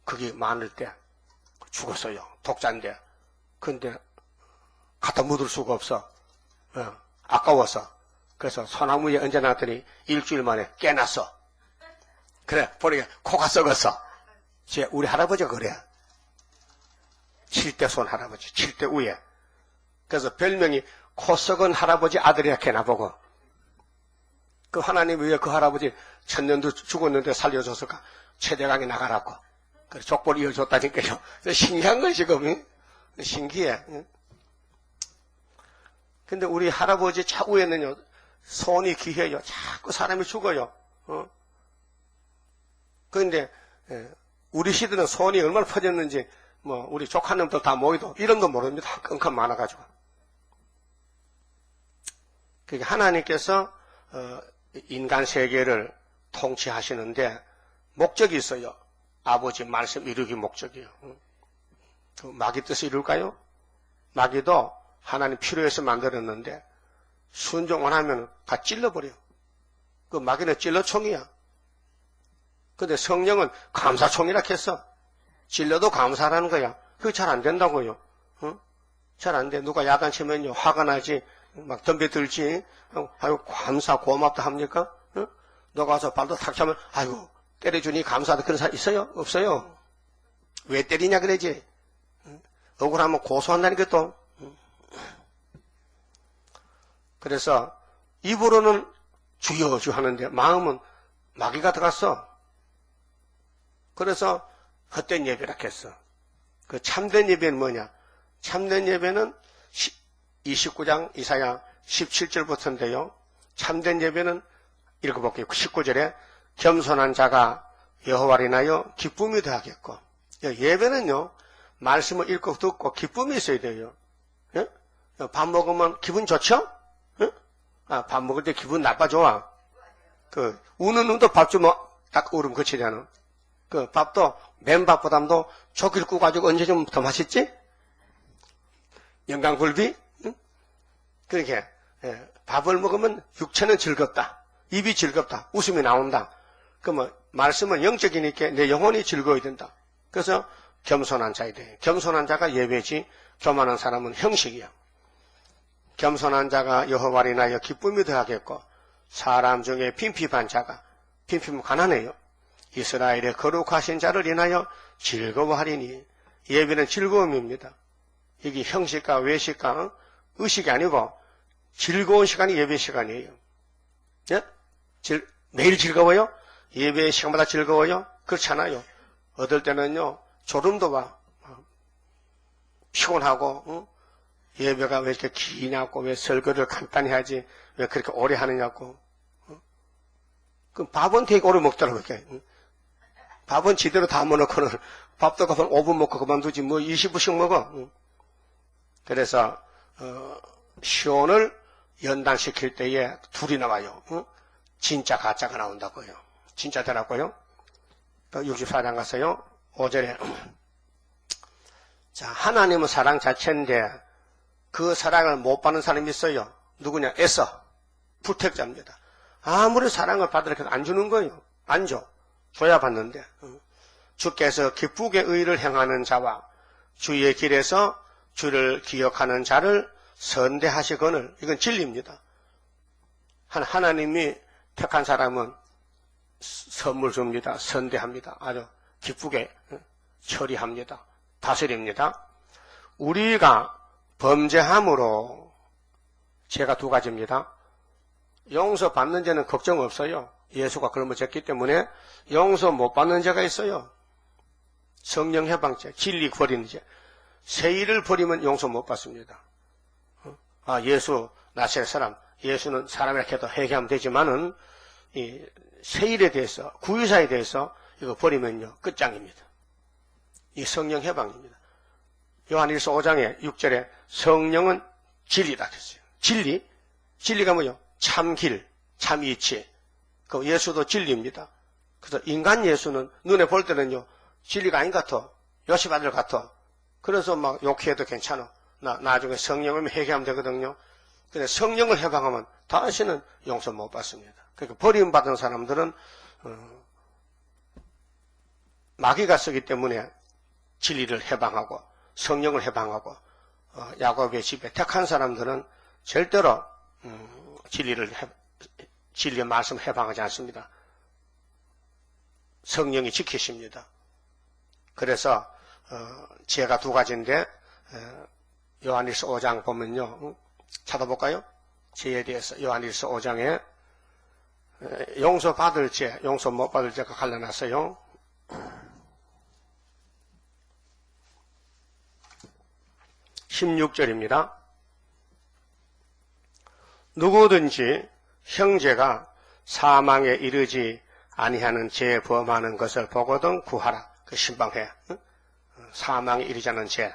그게 많을 때 죽었어요. 독자인데. 근데 갖다 묻을 수가 없어. 아까워서. 그래서 소나무에 얹어놨더니 일주일 만에 깨났어. 그래, 보니까 코가 썩었어. 우리 할아버지가 그래. 7대 손 할아버지, 7대 우에. 그래서 별명이 코 썩은 할아버지 아들이라 캐나보고. 그 하나님이 왜 그 할아버지 천년도 죽었는데 살려줬을까? 최대강에 나가라고. 그래, 족보를 이어줬다니까요. 신기한 건 지금, 신기해. 근데 우리 할아버지 차후에는요, 손이 귀해요. 자꾸 사람이 죽어요. 그런데 우리 시대는 손이 얼마나 퍼졌는지 뭐 우리 조카놈들 다 모이도 이름도 모릅니다. 끈끈 많아가지고. 그러니까 하나님께서 인간 세계를 통치하시는데 목적이 있어요. 아버지 말씀 이루기 목적이요. 그 마귀 뜻을 이룰까요? 마귀도 하나님 필요해서 만들었는데 순종 안 하면 다 찔러버려. 그 마귀는 찔러총이야. 근데 성령은 감사총이라 했어. 찔러도 감사라는 거야. 그게 잘 안 된다고요. 잘 안 돼. 누가 야단치면요 화가 나지, 막 덤벼들지. 아이고 감사 고맙다 합니까? 너가 와서 발도 탁 차면 아이고 때려주니 감사하다 그런 사람 있어요? 없어요. 왜 때리냐 그러지. 억울하면 고소한다니까 또. 그래서 입으로는 주여 주 하는데 마음은 마귀가 들어갔어. 그래서 헛된 예배라 했어. 그 참된 예배는 뭐냐? 참된 예배는 29장 이사야 17절부터인데요. 참된 예배는 읽어볼게요. 19절에 겸손한 자가 여호와를 인하여 기쁨이 더하겠고. 예배는요. 말씀을 읽고 듣고 기쁨이 있어야 돼요. 예? 밥 먹으면 기분 좋죠? 예? 밥 먹을 때 기분 나빠 좋아. 우는 놈도 밥 주면 딱 울음 그치잖아. 그 밥도 맨밥보다도 조기를 구가지고 언제 좀 더 맛있지? 영광굴비? 응? 그렇게 밥을 먹으면 육체는 즐겁다. 입이 즐겁다. 웃음이 나온다. 그러면 말씀은 영적이니까 내 영혼이 즐거워야 된다. 그래서 겸손한 자야 돼. 겸손한 자가 예배지 교만한 사람은 형식이야. 겸손한 자가 여호와를 인하여 기쁨이 더하겠고 사람 중에 빈핍한 자가 빈핍은 가난해요. 이스라엘의 거룩하신 자를 인하여 즐거워하리니 예배는 즐거움입니다. 이게 형식과 외식과 의식이 아니고 즐거운 시간이 예배 시간이에요. 예? 매일 즐거워요? 예배 시간마다 즐거워요? 그렇잖아요. 어떨 때는요, 졸음도 와. 피곤하고, 예배가 왜 이렇게 기냐고, 왜 설교를 간단히 하지, 왜 그렇게 오래 하느냐고. 그 밥은 되게 오래 먹더라고, 이렇게. 밥은 지대로 다 먹어놓고는 밥도 그만 5분 먹고 그만두지, 뭐 20분씩 먹어. 그래서, 시온을 연단시킬 때에 둘이 나와요. 진짜 가짜가 나온다고요. 진짜 되라고요. 64장 가서요. 5절에 자, 하나님은 사랑 자체인데 그 사랑을 못 받는 사람이 있어요. 누구냐? 에서 불택자입니다. 아무리 사랑을 받으라 해도 안 주는 거예요. 안 줘. 줘야 받는데. 주께서 기쁘게 의를 행하는 자와 주의 길에서 주를 기억하는 자를 선대하시거늘. 이건 진리입니다. 하나님이 택한 사람은 선물 줍니다. 선대합니다. 아주 기쁘게 처리합니다. 다스립니다. 우리가 범죄함으로 죄가 두 가지입니다. 용서받는 죄는 걱정 없어요. 예수가 그런 걸 졌기 때문에 용서 못 받는 죄가 있어요. 성령 해방죄, 진리 버리는 죄. 세일을 버리면 용서 못 받습니다. 예수 나셀 사람, 예수는 사람이라 해도 회개하면 되지만은 이 세일에 대해서, 구유사에 대해서 이거 버리면요 끝장입니다. 이 성령 해방입니다. 요한일서 5장에 6절에 성령은 진리다 했어요. 진리? 진리가 뭐요? 참길, 참이치. 그 예수도 진리입니다. 그래서 인간 예수는 눈에 볼 때는요 진리가 아닌 것 같아. 요셉 아들 같아. 그래서 막 욕해도 괜찮아. 나중에 성령을 회개하면 되거든요. 근데 성령을 해방하면 다시는 용서 못 받습니다. 그러니까 버림받은 사람들은 마귀가 쓰기 때문에 진리를 해방하고 성령을 해방하고 야곱의 집에 택한 사람들은 절대로 진리의 말씀을 해방하지 않습니다. 성령이 지키십니다. 그래서 죄가 두 가지인데 요한일서 5장 보면요. 찾아볼까요? 죄에 대해서 요한일서 5장에 용서받을 죄, 용서 못 받을 죄가 갈라놨어요. (16절입니다) 누구든지 형제가 사망에 이르지 아니하는 죄에 범하는 것을 보거든 구하라. 그 신방해. 사망에 이르지 않은 죄.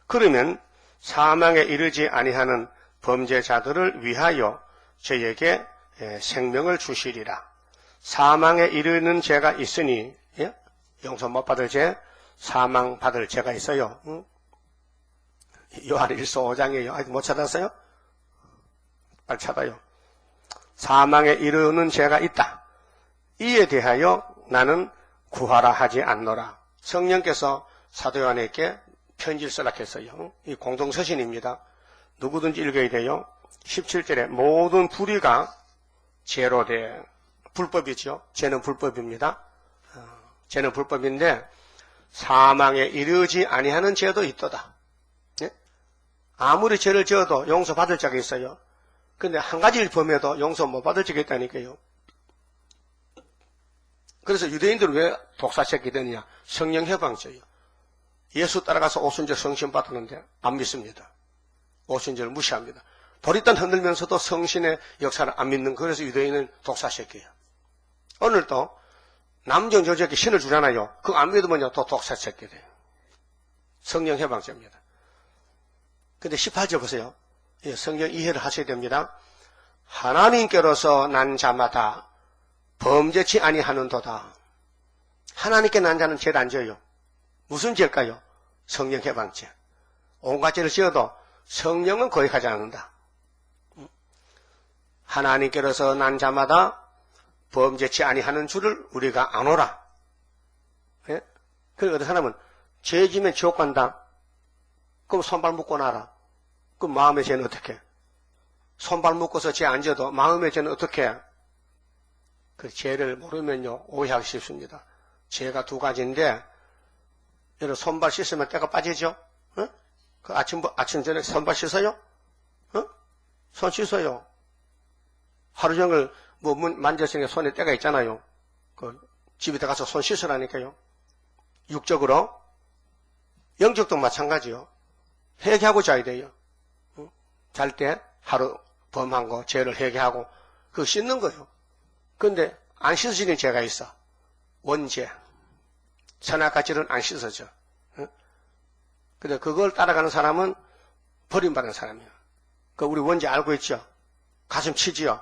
그러면 사망에 이르지 아니하는 범죄자들을 위하여 저에게 생명을 주시리라. 사망에 이르는 죄가 있으니 용서 못 받을 죄, 사망 받을 죄가 있어요. 요한일서 5장이에요. 아직 못 찾았어요? 빨리 찾아요. 사망에 이르는 죄가 있다. 이에 대하여 나는 구하라 하지 않노라. 성령께서 사도 요한에게 편지를 쓰라 했어요. 이 공동서신입니다. 누구든지 읽어야 돼요. 17절에 모든 불의가 죄로 돼. 불법이죠. 죄는 불법입니다. 죄는 불법인데 사망에 이르지 아니하는 죄도 있도다. 아무리 죄를 지어도 용서받을 자가 있어요. 근데 한 가지를 범해도 용서 못 받을 자가 있다니까요. 그래서 유대인들은 왜 독사새끼 되느냐? 성령 해방죄예요. 예수 따라가서 오순절 성신 받았는데 안 믿습니다. 오순절을 무시합니다. 도리단 흔들면서도 성신의 역사를 안 믿는, 그래서 유대인은 독사새끼예요. 오늘도 남정 여자에게 신을 주잖아요. 그거 안 믿으면요 또 독사새끼 돼요. 성령 해방죄입니다. 근데 18절 보세요. 성경 이해를 하셔야 됩니다. 하나님께로서 난 자마다 범죄치 아니하는도다. 하나님께 난 자는 죄를 안 지어요. 무슨 죄일까요? 성령 해방죄. 온갖 죄를 지어도 성령은 거역하지 않는다. 하나님께로서 난 자마다 범죄치 아니하는 줄을 우리가 아노라. 예? 그리고 어떤 사람은 죄 지면 지옥 간다. 그럼 손발 묶고 나라. 그럼 마음의 죄는 어떻게? 손발 묶어서 죄 안 져도 마음의 죄는 어떻게? 그 죄를 모르면요 오해하기 쉽습니다. 죄가 두 가지인데 여러분 손발 씻으면 때가 빠지죠? 어? 그 아침 전에 손발 씻어요? 어? 손 씻어요. 하루 종일 뭐 만졌으니까 손에 때가 있잖아요. 그 집에 들어가서 손 씻으라니까요. 육적으로. 영적도 마찬가지요. 회개하고 자야 돼요. 잘 때 하루 범한 거, 죄를 회개하고, 그거 씻는 거예요. 그런데 안 씻어지는 죄가 있어. 원죄. 선악과질은 안 씻어져. 근데 그걸 따라가는 사람은 버림받은 사람이에요. 그 우리 원죄 알고 있죠? 가슴 치지요?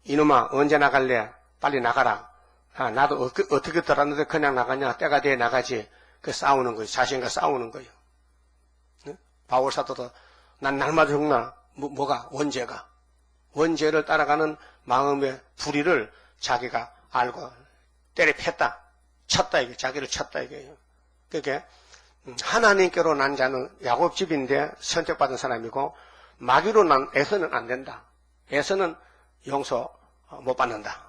이놈아, 언제 나갈래? 빨리 나가라. 아, 나도 어떻게 들었는데 그냥 나가냐? 때가 돼야 나가지. 그 싸우는 거예요. 자신과 싸우는 거예요. 바울 사도도 난 날마다 죽나? 뭐가? 원죄가. 원죄를 따라가는 마음의 불의를 자기가 알고 때려 팼다. 쳤다 이게. 자기를 쳤다 이게요. 그러니까 하나님께로 난 자는 야곱집인데 선택받은 사람이고 마귀로 난 에서는 안 된다. 에서는 용서 못 받는다.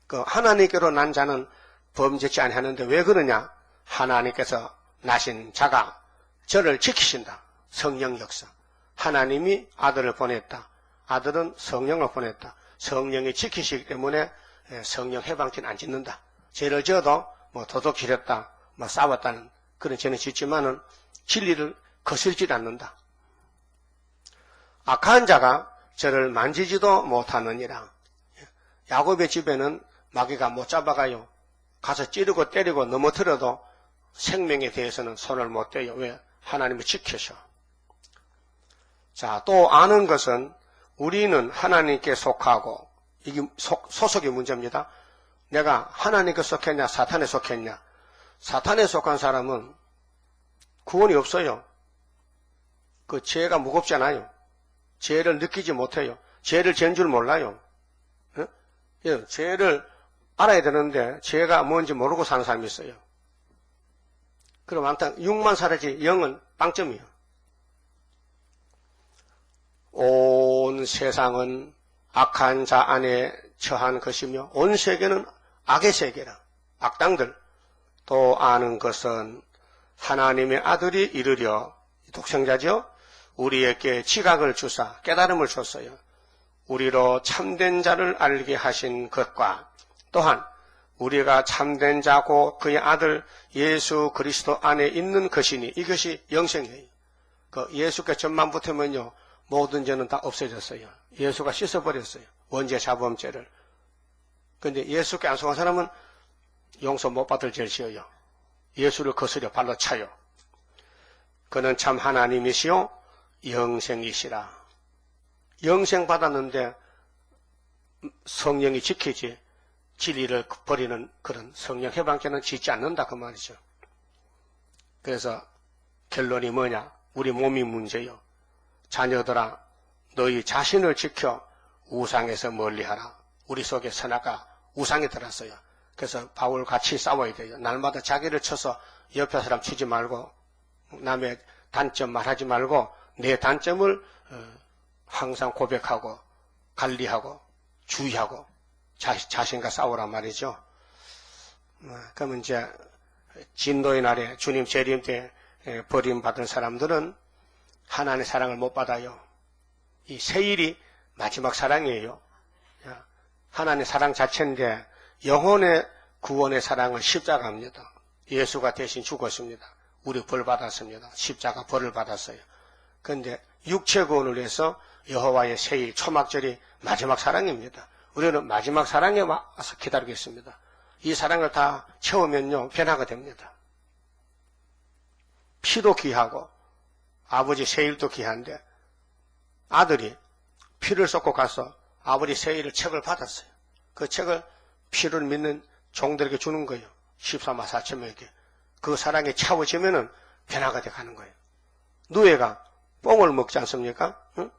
그 하나님께로 난 자는 범죄치 아니하는데 왜 그러냐? 하나님께서 나신 자가 저를 지키신다. 성령 역사. 하나님이 아들을 보냈다. 아들은 성령을 보냈다. 성령이 지키시기 때문에 성령 해방죄는 안 짓는다. 죄를 지어도 뭐 도둑 지렸다, 뭐 싸웠다는 그런 죄는 짓지만은 진리를 거슬지 않는다. 악한 자가 저를 만지지도 못하느니라. 야곱의 집에는 마귀가 못 잡아가요. 가서 찌르고 때리고 넘어뜨려도 생명에 대해서는 손을 못 대요. 왜? 하나님을 지켜셔. 자, 또 아는 것은 우리는 하나님께 속하고, 이게 소속의 문제입니다. 내가 하나님께 속했냐, 사탄에 속했냐. 사탄에 속한 사람은 구원이 없어요. 그 죄가 무겁잖아요. 죄를 느끼지 못해요. 죄를 지은 줄 몰라요. 죄를 알아야 되는데 죄가 뭔지 모르고 사는 사람이 있어요. 그럼 항상 육만 살아지 영은 빵점이에요. 온 세상은 악한 자 안에 처한 것이며 온 세계는 악의 세계라. 악당들. 또 아는 것은 하나님의 아들이 이르려 독생자죠. 우리에게 지각을 주사 깨달음을 줬어요. 우리로 참된 자를 알게 하신 것과 또한 우리가 참된 자고 그의 아들 예수 그리스도 안에 있는 것이니 이것이 영생이에요. 그 예수께 전만 붙으면요 모든 죄는 다 없어졌어요. 예수가 씻어버렸어요. 원죄 자범죄를. 그런데 예수께 안 속한 사람은 용서 못 받을 죄를 지어요. 예수를 거스려 발로 차요. 그는 참 하나님이시요 영생이시라. 영생 받았는데 성령이 지키지 진리를 버리는 그런 성령 해방죄는 짓지 않는다 그 말이죠. 그래서 결론이 뭐냐? 우리 몸이 문제요. 자녀들아 너희 자신을 지켜 우상에서 멀리하라. 우리 속에 선악과 우상이 들었어요. 그래서 바울 같이 싸워야 돼요. 날마다 자기를 쳐서 옆에 사람 치지 말고 남의 단점 말하지 말고 내 단점을 항상 고백하고 관리하고 주의하고 자신과 싸우란 말이죠. 그러면 이제 진노의 날에 주님 재림 때 버림받은 사람들은 하나님의 사랑을 못 받아요. 이 세일이 마지막 사랑이에요. 하나님의 사랑 자체인데 영혼의 구원의 사랑은 십자가입니다. 예수가 대신 죽었습니다. 우리 벌 받았습니다. 십자가 벌을 받았어요. 그런데 육체 구원을 위해서 여호와의 세일 초막절이 마지막 사랑입니다. 우리는 마지막 사랑에 와서 기다리겠습니다. 이 사랑을 다 채우면요 변화가 됩니다. 피도 귀하고 아버지 세일도 귀한데 아들이 피를 쏟고 가서 아버지 세일을 책을 받았어요. 그 책을 피를 믿는 종들에게 주는 거예요. 14만 4천 명에게. 그 사랑이 채워지면은 변화가 돼 가는 거예요. 누에가 뽕을 먹지 않습니까? 응?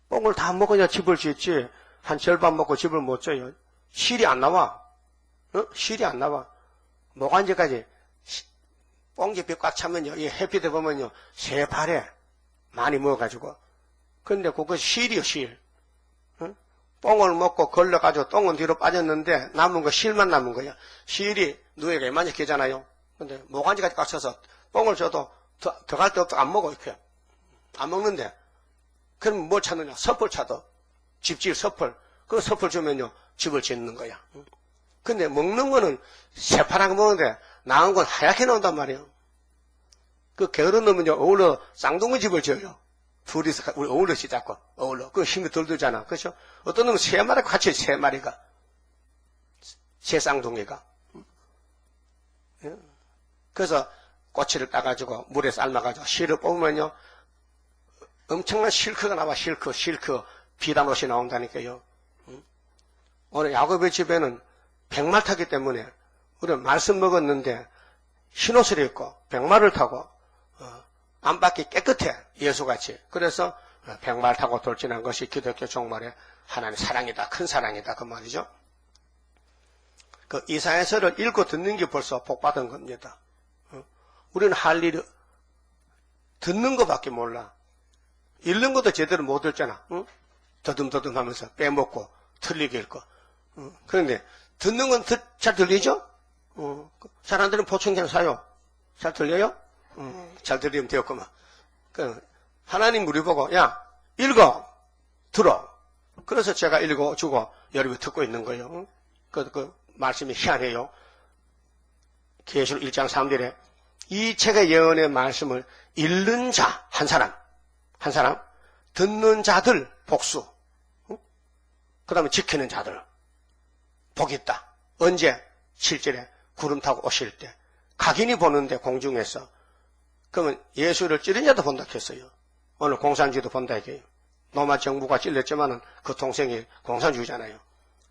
뽕을 다 먹어야 집을 짓지 한 절반 먹고 집을 못 져요. 실이 안 나와. 응? 실이 안 나와. 모간지까지 뽕잎이 꽉 차면요. 이 햇빛에 보면요. 새파래 많이 먹어가지고. 근데 그거 실이요 실. 응? 뽕을 먹고 걸러가지고 똥은 뒤로 빠졌는데 남은 거 실만 남은 거야. 실이 누에가 이만히 끼잖아요. 근데 모간지까지 꽉 차서 뽕을 줘도 더 갈 데 없어 안 먹어 이렇게. 안 먹는데 그럼 뭘 찾느냐? 섭을 찾아. 집집 섭을. 그 섭을 주면요. 집을 짓는 거야. 근데 먹는 거는 새파랗게 먹는데 나은 건 하얗게 나온단 말이에요. 그 게으른 놈은 어울러 쌍둥이 집을 지어요. 둘이서 우리 어울러 짓자고 어울러. 그 힘이 덜 들잖아. 그렇죠? 어떤 놈은 세 마리 같이 세 마리가 세 쌍둥이가. 그래서 꼬치를 따가지고 물에 삶아가지고 실을 뽑으면요 엄청난 실크가 나와. 실크 비단옷이 나온다니까요. 오늘 야곱의 집에는 백말 타기 때문에 우리는 말씀 먹었는데 흰옷을 입고 백말을 타고 안팎이 깨끗해. 예수같이. 그래서 백말 타고 돌진한 것이 기독교 종말의 하나님의 사랑이다. 큰 사랑이다. 그 말이죠. 그 이사야서를 읽고 듣는 게 벌써 복받은 겁니다. 우리는 할 일이 듣는 것밖에 몰라. 읽는 것도 제대로 못 읽잖아. 더듬더듬 하면서 빼먹고 틀리게 읽고. 그런데 듣는 건 잘 들리죠? 잘 안 들으면 보충경 사요. 잘 들려요? 잘 들리면 되었구만. 하나님 우리 보고 야 읽어 들어. 그래서 제가 읽어주고 여러분이 듣고 있는 거예요. 그 말씀이 희한해요. 계시록 1장 3절에 이 책의 예언의 말씀을 읽는 자 한 사람 듣는 자들 복수, 그 다음에 지키는 자들 복이 있다. 언제? 실제로 구름 타고 오실 때 각인이 보는데 공중에서 그러면 예수를 찌른 자도 본다 했어요. 오늘 공산주의도 본다 이게요. 로마 정부가 찔렸지만은 그 동생이 공산주의잖아요.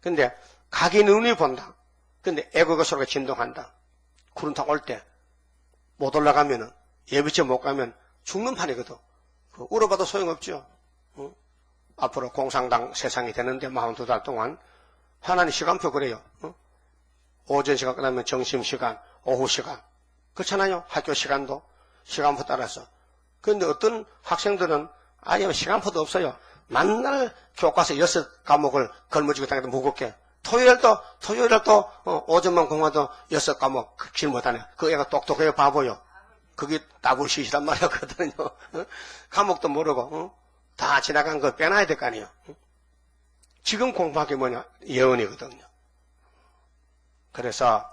근데 각인 눈이 본다. 근데 애국의 소리가 진동한다. 구름 타고 올 때 못 올라가면은 예비체 못 가면 죽는 판이거든. 울어봐도 소용없죠. 앞으로 공산당 세상이 되는데 42달 동안 하나님 시간표 그래요. 오전 시간 끝나면 점심시간, 오후 시간. 그렇잖아요. 학교 시간도 시간표 따라서. 그런데 어떤 학생들은 아예 시간표도 없어요. 만날 교과서 6과목을 걸머지고 다니도 무겁게. 토요일 또 오전만 공부해도 6과목 길 못하네. 그 애가 똑똑해요. 바보요. 그게 따블시시란 말이었거든요. 과목도 모르고 다 지나간 거 빼놔야 될 거 아니에요. 지금 공부하기 뭐냐? 예언이거든요. 그래서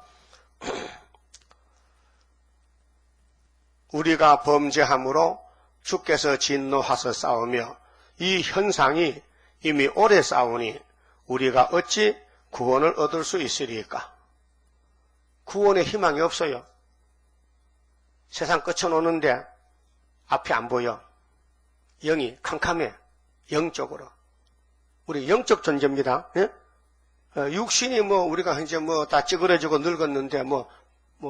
우리가 범죄함으로 주께서 진노하사 싸우며 이 현상이 이미 오래 싸우니 우리가 어찌 구원을 얻을 수 있으리까? 구원의 희망이 없어요. 세상 끝은 오는데 앞이 안 보여. 영이 캄캄해. 영적으로. 우리 영적 존재입니다. 예? 육신이 우리가 이제 다 찌그러지고 늙었는데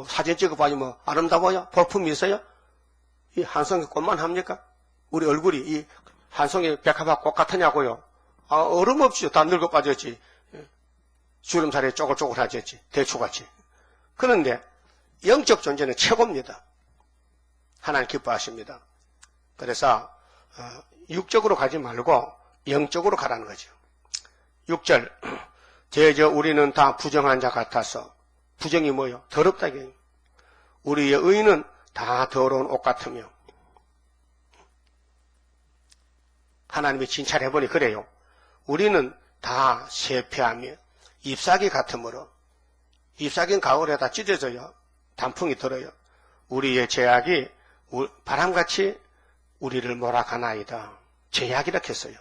사진 찍어봐요. 아름다워요? 볼품이 있어요? 이 한송이 꽃만 합니까? 우리 얼굴이 이 한송이 백합화 꽃 같으냐고요? 얼음 없죠. 다 늙어 빠졌지. 주름살이 쪼글쪼글하졌지. 대추같이. 그런데 영적 존재는 최고입니다. 하나님 기뻐하십니다. 그래서 육적으로 가지 말고 영적으로 가라는 거죠. 6절 대저 우리는 다 부정한 자 같아서. 부정이 뭐요? 더럽다. 우리의 의는 다 더러운 옷 같으며. 하나님이 진찰해보니 그래요. 우리는 다 쇠폐하며 잎사귀 같으므로. 잎사귀는 가을에 다 찢어져요. 단풍이 들어요. 우리의 죄악이 바람같이 우리를 몰아가나이다. 죄악이라 했어요.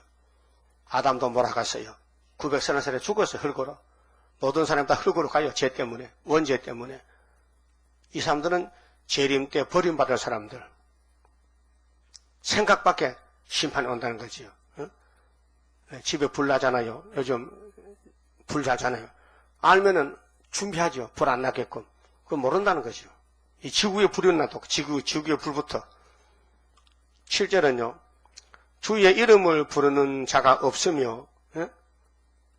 아담도 몰아갔어요. 930살에 죽어서 흙으로. 모든 사람 다 흙으로 가요. 죄 때문에. 원죄 때문에. 이 사람들은 재림 때 버림받을 사람들. 생각밖에 심판이 온다는 거지요. 집에 불 나잖아요. 요즘 불 자잖아요. 알면은 준비하죠. 불 안 나게끔. 그거 모른다는 거죠. 이 지구에 불이 나도 지구에 불부터. 7절은요. 주의 이름을 부르는 자가 없으며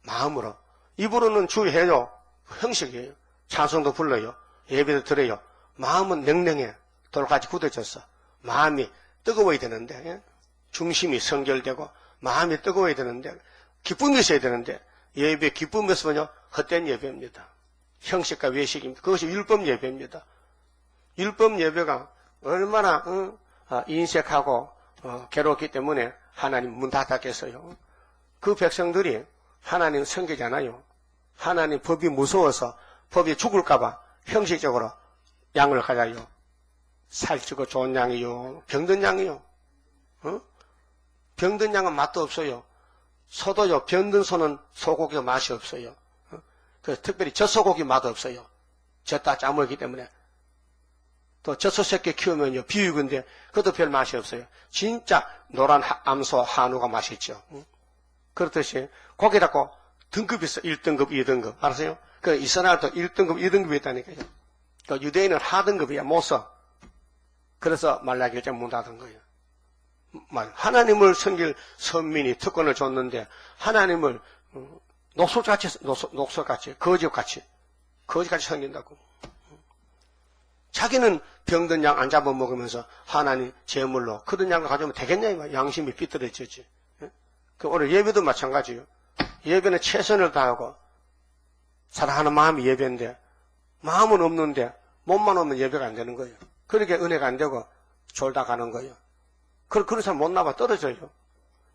마음으로. 입으로는 주의해요. 형식이에요. 찬송도 불러요. 예배도 드려요. 마음은 냉랭해. 돌같이 굳어졌어. 마음이 뜨거워야 되는데 중심이 성결되고 마음이 뜨거워야 되는데 기쁨이 있어야 되는데 예배 기쁨이 없으면요. 헛된 예배입니다. 형식과 외식입니다. 그것이 율법 예배입니다. 율법 예배가 얼마나 인색하고 괴롭기 때문에 하나님 문 닫았겠어요. 그 백성들이 하나님 섬기잖아요. 하나님 법이 무서워서 법이 죽을까봐 형식적으로 양을 가져요. 살찌고 좋은 양이요. 병든 양이요. 병든 양은 맛도 없어요. 소도요. 병든 소는 소고기 맛이 없어요. 그래서 특별히 젖소고기 맛도 없어요. 젖다 짜먹기 때문에. 또 젖소 새끼 키우면요. 비육인데 그것도 별 맛이 없어요. 진짜 노란 암소 한우가 맛있죠. 그렇듯이 고기라고 등급이 있어. 1등급, 2등급. 알았어요? 그 이스라엘도 1등급, 2등급이 있다니까요. 그 유대인은 하등급이야. 못 써. 그래서 말라기 1장 문 닫은 거예요. 하나님을 섬길 선민이 특권을 줬는데 하나님을 녹색같이 거지같이 섬긴다고. 자기는 병든 양 안 잡아먹으면서 하나님 제물로 그런 양을 가져오면 되겠냐 이 말. 양심이 삐뚤어지지. 그 오늘 예배도 마찬가지예요. 예배는 최선을 다하고 사랑하는 마음이 예배인데 마음은 없는데 몸만 오면 예배가 안 되는 거예요. 그렇게 은혜가 안 되고 졸다 가는 거예요. 그런 사람 못 나와 떨어져요.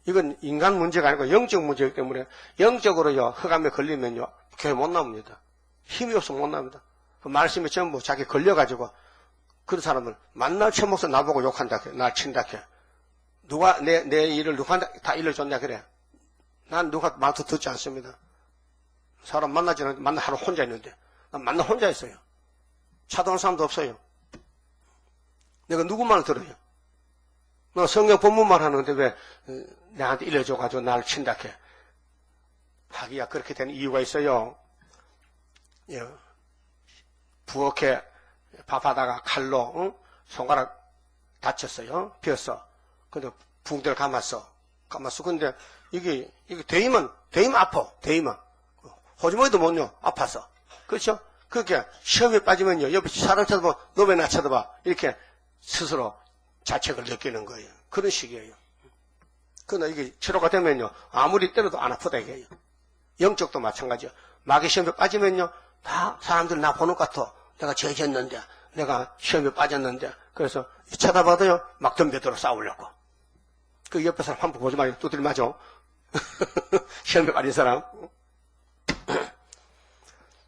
이건 인간 문제가 아니고 영적 문제이기 때문에 영적으로요 흑암에 걸리면요 교회 못 나옵니다. 힘이 없어 못 나옵니다. 그 말씀이 전부 자기 걸려가지고 그런 사람을 만날 처먹어서 나보고 욕한다 그래. 날 친다 그래. 누가 내 일을 누구한테 다 일러줬냐 그래. 난 누가 말도 듣지 않습니다. 사람 만나지 않는데 만나 하루 혼자 있는데 난 만나 혼자 있어요. 찾아오는 사람도 없어요. 내가 누구 말을 들어요? 너 성경 본문만 하는데 왜 나한테 일러줘가지고 나를 친다 해. 하기야 그렇게 된 이유가 있어요. 부엌에 밥하다가 칼로 손가락 다쳤어요. 비었어. 근데 붕대를 감았어. 근데 이게 대이면 아파. 대이면 호주머니도 못요. 아파서. 그렇죠? 그렇게 시험에 빠지면요. 옆에 사람 쳐다봐. 너 왜 나 쳐다봐. 이렇게 스스로 자책을 느끼는 거예요. 그런 식이에요. 그러나 이게 치료가 되면요. 아무리 때려도 안 아프다 이게요. 영적도 마찬가지예요. 마귀 시험에 빠지면요. 다 사람들 나 보는 것 같아. 내가 죄졌는데, 내가 시험에 빠졌는데, 그래서 쳐다봐도요. 막 덤벼들어 싸우려고. 그 옆에 사람 한 번 보지 마요. 두드려 맞아. 시험에 빠진 사람.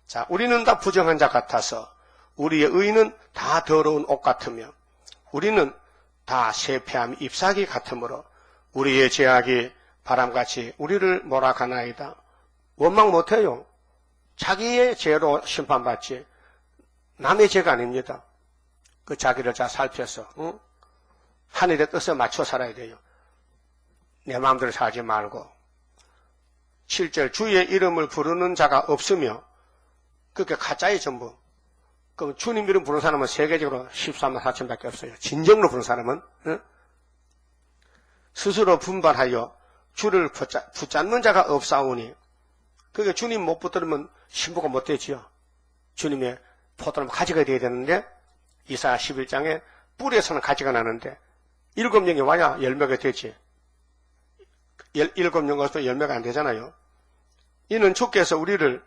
자, 우리는 다 부정한 자 같아서 우리의 의는 다 더러운 옷 같으며 우리는 다 쇠폐함 잎사귀 같으므로 우리의 죄악이 바람같이 우리를 몰아가나이다. 원망 못해요. 자기의 죄로 심판받지 남의 죄가 아닙니다. 그 자기를 잘 살펴서 하늘의 뜻에 맞춰 살아야 돼요. 내 마음대로 살지 말고 7절 주의 이름을 부르는 자가 없으며 그렇게 가짜의 전부. 그럼 주님 이름 부르는 사람은 세계적으로 14만 4천밖에 없어요. 진정으로 부르는 사람은 스스로 분발하여 주를 붙잡는 자가 없사오니 그게 주님 못 붙들면 신부가 못 되지요. 주님의 포도를 가지가 돼야 되는데 이사야 11장에 뿔에서는 가지가 나는데 7년이 와야 열매가 되지. 7년 가서도 열매가 안 되잖아요. 이는 주께서 우리의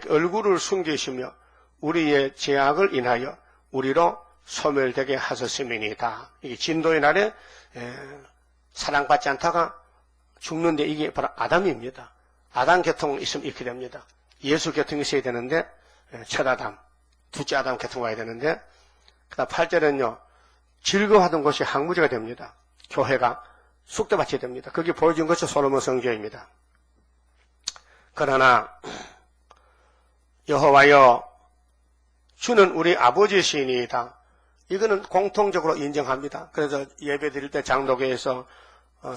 얼굴을 숨기시며 우리의 죄악을 인하여 우리로 소멸되게 하셨음이니이다. 이게 진도의 날에 사랑받지 않다가 죽는데 이게 바로 아담입니다. 아담 계통이 있으면 이렇게 됩니다. 예수 계통이 있어야 되는데 첫 아담, 둘째 아담 계통 와야 되는데 그다음 8절은요. 즐거워하던 것이 항무지가 됩니다. 교회가 쑥대밭이 됩니다. 그게 보여준 것이 솔로몬 성전입니다. 그러나 여호와여 주는 우리 아버지시니이다. 이거는 공통적으로 인정합니다. 그래서 예배 드릴 때 장로교에서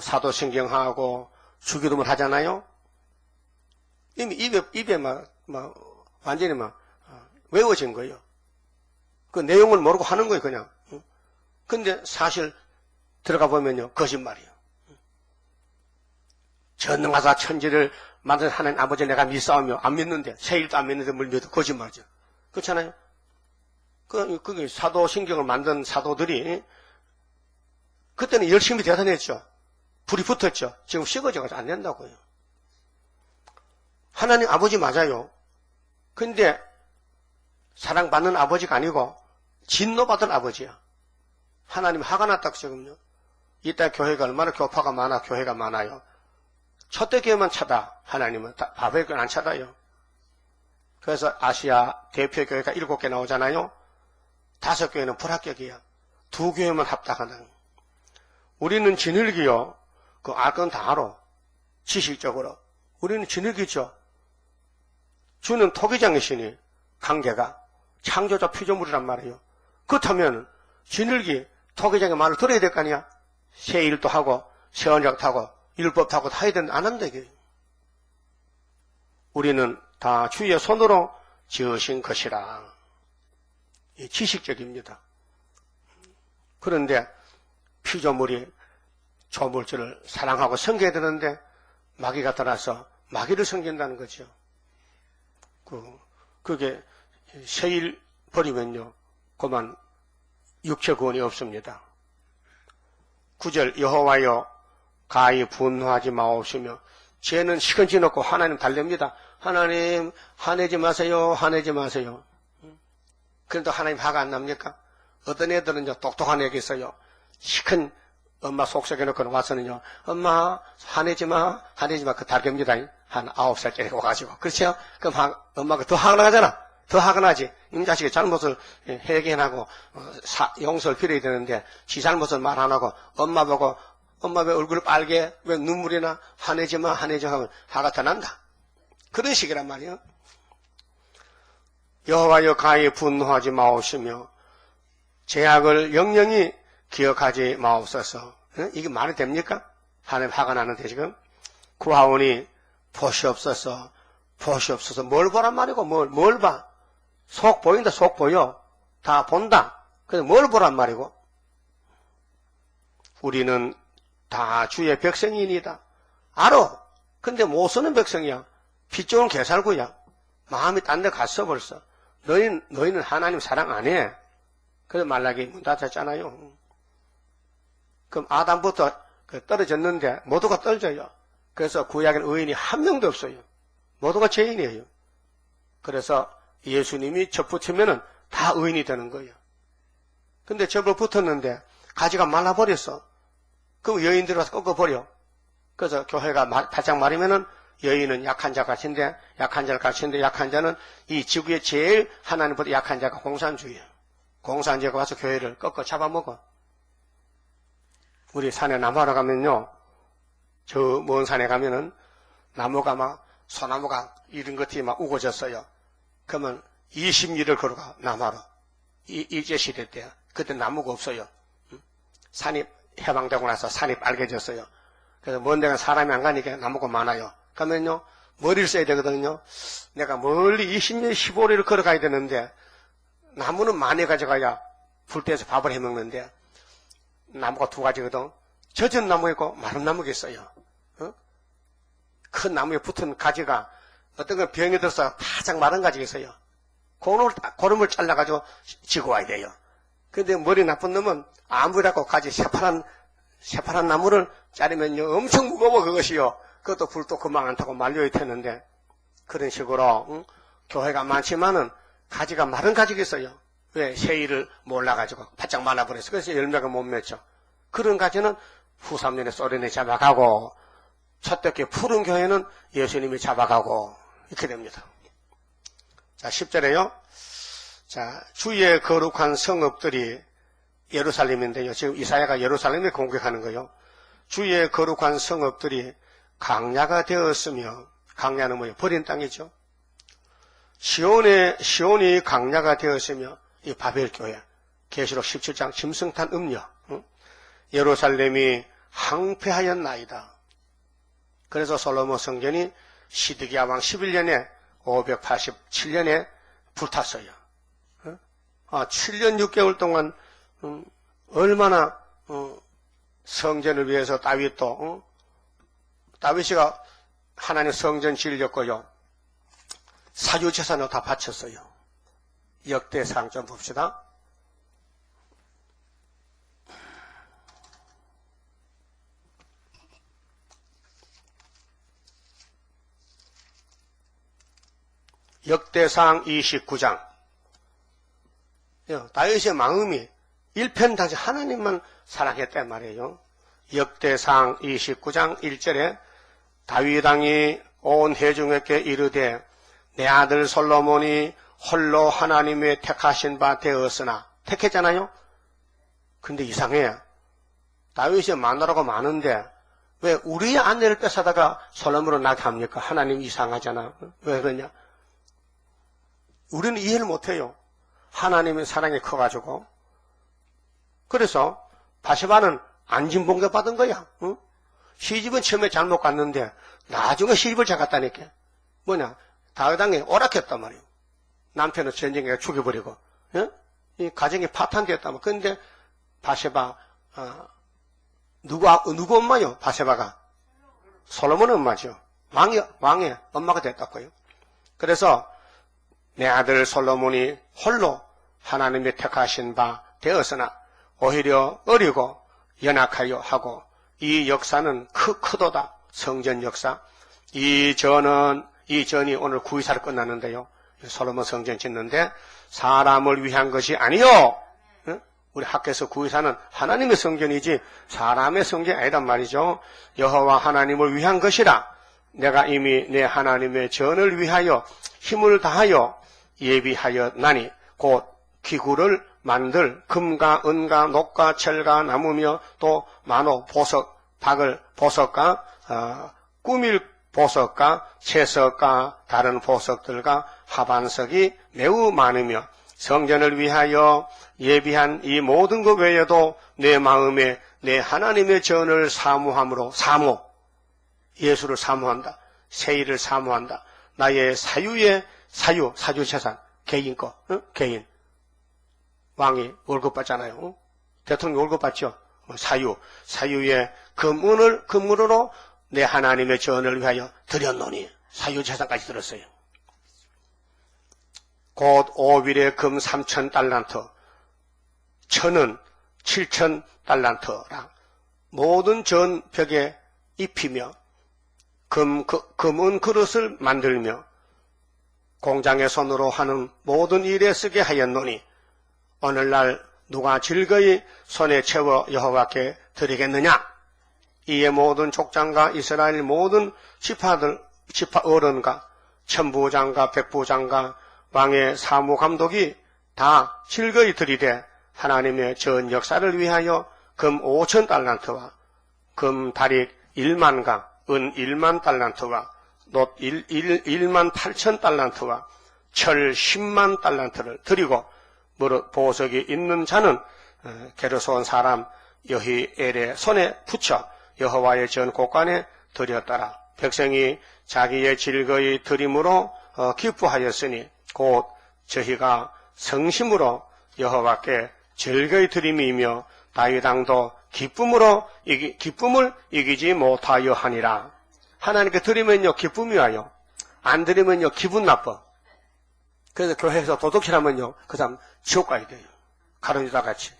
사도신경하고 주기도문 하잖아요. 이미 입에 완전히 외워진 거예요. 그 내용을 모르고 하는 거예요, 그냥. 근데 사실 들어가 보면요, 거짓말이에요. 전능하사 천지를 만든 하나님 아버지 내가 믿사오며 안 믿는데, 세일도 안 믿는데 뭘 믿어? 거짓말이죠. 그렇잖아요? 그게 사도신경을 만든 사도들이, 그때는 열심히 대단했죠. 불이 붙었죠. 지금 식어져가지고 안 된다고요. 하나님 아버지 맞아요. 근데, 사랑받는 아버지가 아니고, 진노받은 아버지야. 하나님 화가 났다고 지금요. 이따 교회가 얼마나 교파가 많아, 교회가 많아요. 초대교회만 차다. 하나님은 바벨 교회는 안 차다요. 그래서 아시아 대표교회가 7개 나오잖아요. 5교회는 불합격이야. 2교회만 합당하다. 우리는 진흙이요. 그 알 건 다 알아. 지식적으로. 우리는 진흙이죠. 주는 토기장이시니 관계가 창조자 피조물이란 말이에요. 그렇다면 진흙이 토기장의 말을 들어야 될 거 아니야. 새 일도 하고 새 언약도 하고 율법도 하고 다 해야 되는데 안 한다 이게. 우리는 다 주의 손으로 지으신 것이라. 지식적입니다. 그런데 피조물이 조물주를 사랑하고 섬겨야 되는데 마귀가 들어와서 마귀를 섬긴다는 거죠. 그게 세일 버리면요, 그만 육체 구원이 없습니다. 9절 여호와여 가히 분노하지 마옵시며 죄는 시건지 놓고 하나님 달랩니다. 하나님 화내지 마세요. 화내지 마세요. 그런데 하나님 화가 안 납니까? 어떤 애들은요 똑똑한 애가 있어요. 시큰 엄마 속삭여 놓고 와서는요 엄마 화내지 마 화내지 마 그 달갭니다. 한 9살짜리 와가지고 그렇죠? 그럼 엄마가 더 화가 나잖아. 더 화가 나지. 이 자식의 잘못을 회개하고 용서를 빌어야 되는데 지 잘못을 말 안 하고 엄마 보고 엄마 왜 얼굴 빨개? 왜 눈물이 나? 화내지 마 화내지 마 하면 화가 더 난다. 그런 식이란 말이에요. 여호와여 가히 분노하지 마옵시며 죄악을 영영히 기억하지 마옵소서. 이게 말이 됩니까? 하나님 화가 나는데 지금 구하오니 보시옵소서 보시옵소서. 뭘 보란 말이고 뭘 봐? 속 보인다. 속 보여. 다 본다. 그래서 뭘 보란 말이고? 우리는 다 주의 백성이니이다. 알아. 근데 못 쓰는 백성이야. 빚 좋은 개살구야. 마음이 딴 데 갔어 벌써. 너희는 하나님 사랑 안 해. 그래서 말라기 문 닫았잖아요. 그럼 아담부터 떨어졌는데 모두가 떨어져요. 그래서 구약에는 의인이 한 명도 없어요. 모두가 죄인이에요. 그래서 예수님이 접 붙으면은 다 의인이 되는 거예요. 근데 접을 붙었는데 가지가 말라버렸어. 그럼 여인들이 와서 꺾어버려. 그래서 교회가 바짝 말이면은 여인은 약한 자 같은데 약한 자를 가르치는데 약한 자는 이 지구에 제일 하나님보다 약한 자가 공산주의예요. 공산주의가 와서 교회를 꺾어 잡아먹어. 우리 산에 나무하러 가면요, 저 먼 산에 가면은 나무가 막 소나무가 이런 것들이 막 우거졌어요. 그러면 20리를 걸어가 나무하러. 일제시대 때 그때 나무가 없어요. 산이 해방되고 나서 산이 빨개졌어요. 그래서 먼 데가 사람이 안 가니까 나무가 많아요. 그러면요 머리를 써야 되거든요. 내가 멀리 20리 15리를 걸어가야 되는데 나무는 많이 가져가야 불때에서 밥을 해먹는데 나무가 2가지거든. 젖은 나무 있고 마른 나무가 있어요. 큰 나무에 붙은 가지가 어떤 건 병에 들어서 바짝 마른 가지가 있어요. 고름을 잘라가지고 지고 와야 돼요. 근데 머리 나쁜 놈은 아무리라고 가지 새파란 나무를 자르면요 엄청 무거워 그것이요. 그것도 불도 금방 안 타고 말려야 되는데 그런 식으로 교회가 많지만은 가지가 마른 가지가 있어요. 왜? 새일을 몰라가지고 바짝 말라버렸어. 그래서 열매가 못 맺죠. 그런 가지는 후 3년에 소련이 잡아가고 첫대교회 푸른 교회는 예수님이 잡아가고 이렇게 됩니다. 자 10절에요. 자 주의 거룩한 성읍들이 예루살렘인데요. 지금 이사야가 예루살렘을 공격하는 거예요. 주의 거룩한 성읍들이 강야가 되었으며 강야는 뭐예요? 버린 땅이죠. 시온이 강야가 되었으며 이 바벨교회 계시록 17장 짐승탄 음녀 예루살렘이 항폐하였나이다. 그래서 솔로몬 성전이 시드기야 왕 11년에 587년에 불탔어요. 7년 6개월 동안 얼마나 성전을 위해서 다윗이가 하나님 성전 지으려고요. 사유재산을 다 바쳤어요. 역대상 좀 봅시다. 역대상 29장. 다윗의 마음이 일편단심 하나님만 사랑했단 말이에요. 역대상 29장 1절에 다윗 왕이 온 회중에게 이르되 내 아들 솔로몬이 홀로 하나님의 택하신 바 되었으나, 택했잖아요. 근데 이상해. 다윗이 마누라가 많은데 왜 우리의 아내를 뺏어다가 솔로몬을 낳게 합니까? 하나님 이상하잖아. 왜 그러냐? 우리는 이해를 못해요. 하나님의 사랑이 커가지고. 그래서 바세바는 안진봉개 받은 거야. 응? 시집은 처음에 잘못 갔는데 나중에 시집을 잘 갔다니까. 뭐냐? 다윗 왕이 오락했단 말이에요. 남편을 전쟁에 죽여버리고, 응? 이 가정이 파탄되었단 말이에요. 그런데 바세바, 누구 엄마요? 바세바가 솔로몬 엄마죠. 왕의 엄마가 됐다고요. 그래서 내 아들 솔로몬이 홀로 하나님의 택하신 바 되었으나 오히려 어리고 연약하여 하고, 이 역사는 크도다. 성전 역사. 이 전이 오늘 구이사를 끝났는데요. 솔로몬 성전 짓는데 사람을 위한 것이 아니요. 우리 학교에서 구이사는 하나님의 성전이지 사람의 성전이 아니란 말이죠. 여호와 하나님을 위한 것이라 내가 이미 내 하나님의 전을 위하여 힘을 다하여 예비하였나니, 곧 기구를 만들 금과 은과 녹과 철과 나무며 또 만호 보석, 박을 보석과 꾸밀 보석과 채석과 다른 보석들과 하반석이 매우 많으며, 성전을 위하여 예비한 이 모든 것 외에도 내 마음에 내 하나님의 전을 사모함으로, 예수를 사모한다. 세일을 사모한다. 나의 사유재산, 개인 거, 개인. 왕이 월급 받잖아요. 대통령 월급 받죠. 사유의 금으로 내 하나님의 전을 위하여 드렸노니, 사유재산까지 들었어요. 곧 오빌의 금 3,000달란트, 천은 7,000달란트라 모든 전벽에 입히며, 금은 그릇을 만들며 공장의 손으로 하는 모든 일에 쓰게 하였노니, 오늘날 누가 즐거이 손에 채워 여호와께 드리겠느냐? 이에 모든 족장과 이스라엘 모든 지파 어른과 천부장과 백부장과 왕의 사무감독이 다 즐거이 드리되, 하나님의 전 역사를 위하여 금 5,000달란트와 금 다릭 1만과 은 1만 달란트와 놋 1만 8,000달란트와 철 10만 달란트를 드리고, 무릇 보석이 있는 자는 게르손 사람 여히엘의 손에 붙여 여호와의 전 곳간에 드렸더라. 백성이 자기의 즐거이 드림으로 기뻐하였으니, 곧 저희가 성심으로 여호와께 즐거이 드림이며 다윗 왕도 기쁨을 이기지 못하여 하니라. 하나님께 드리면요 기쁨이 와요. 안 드리면요 기분 나빠. 그래서 교회에서 도둑질하면요 그 사람 지옥 가야 돼요. 가론유다 같이.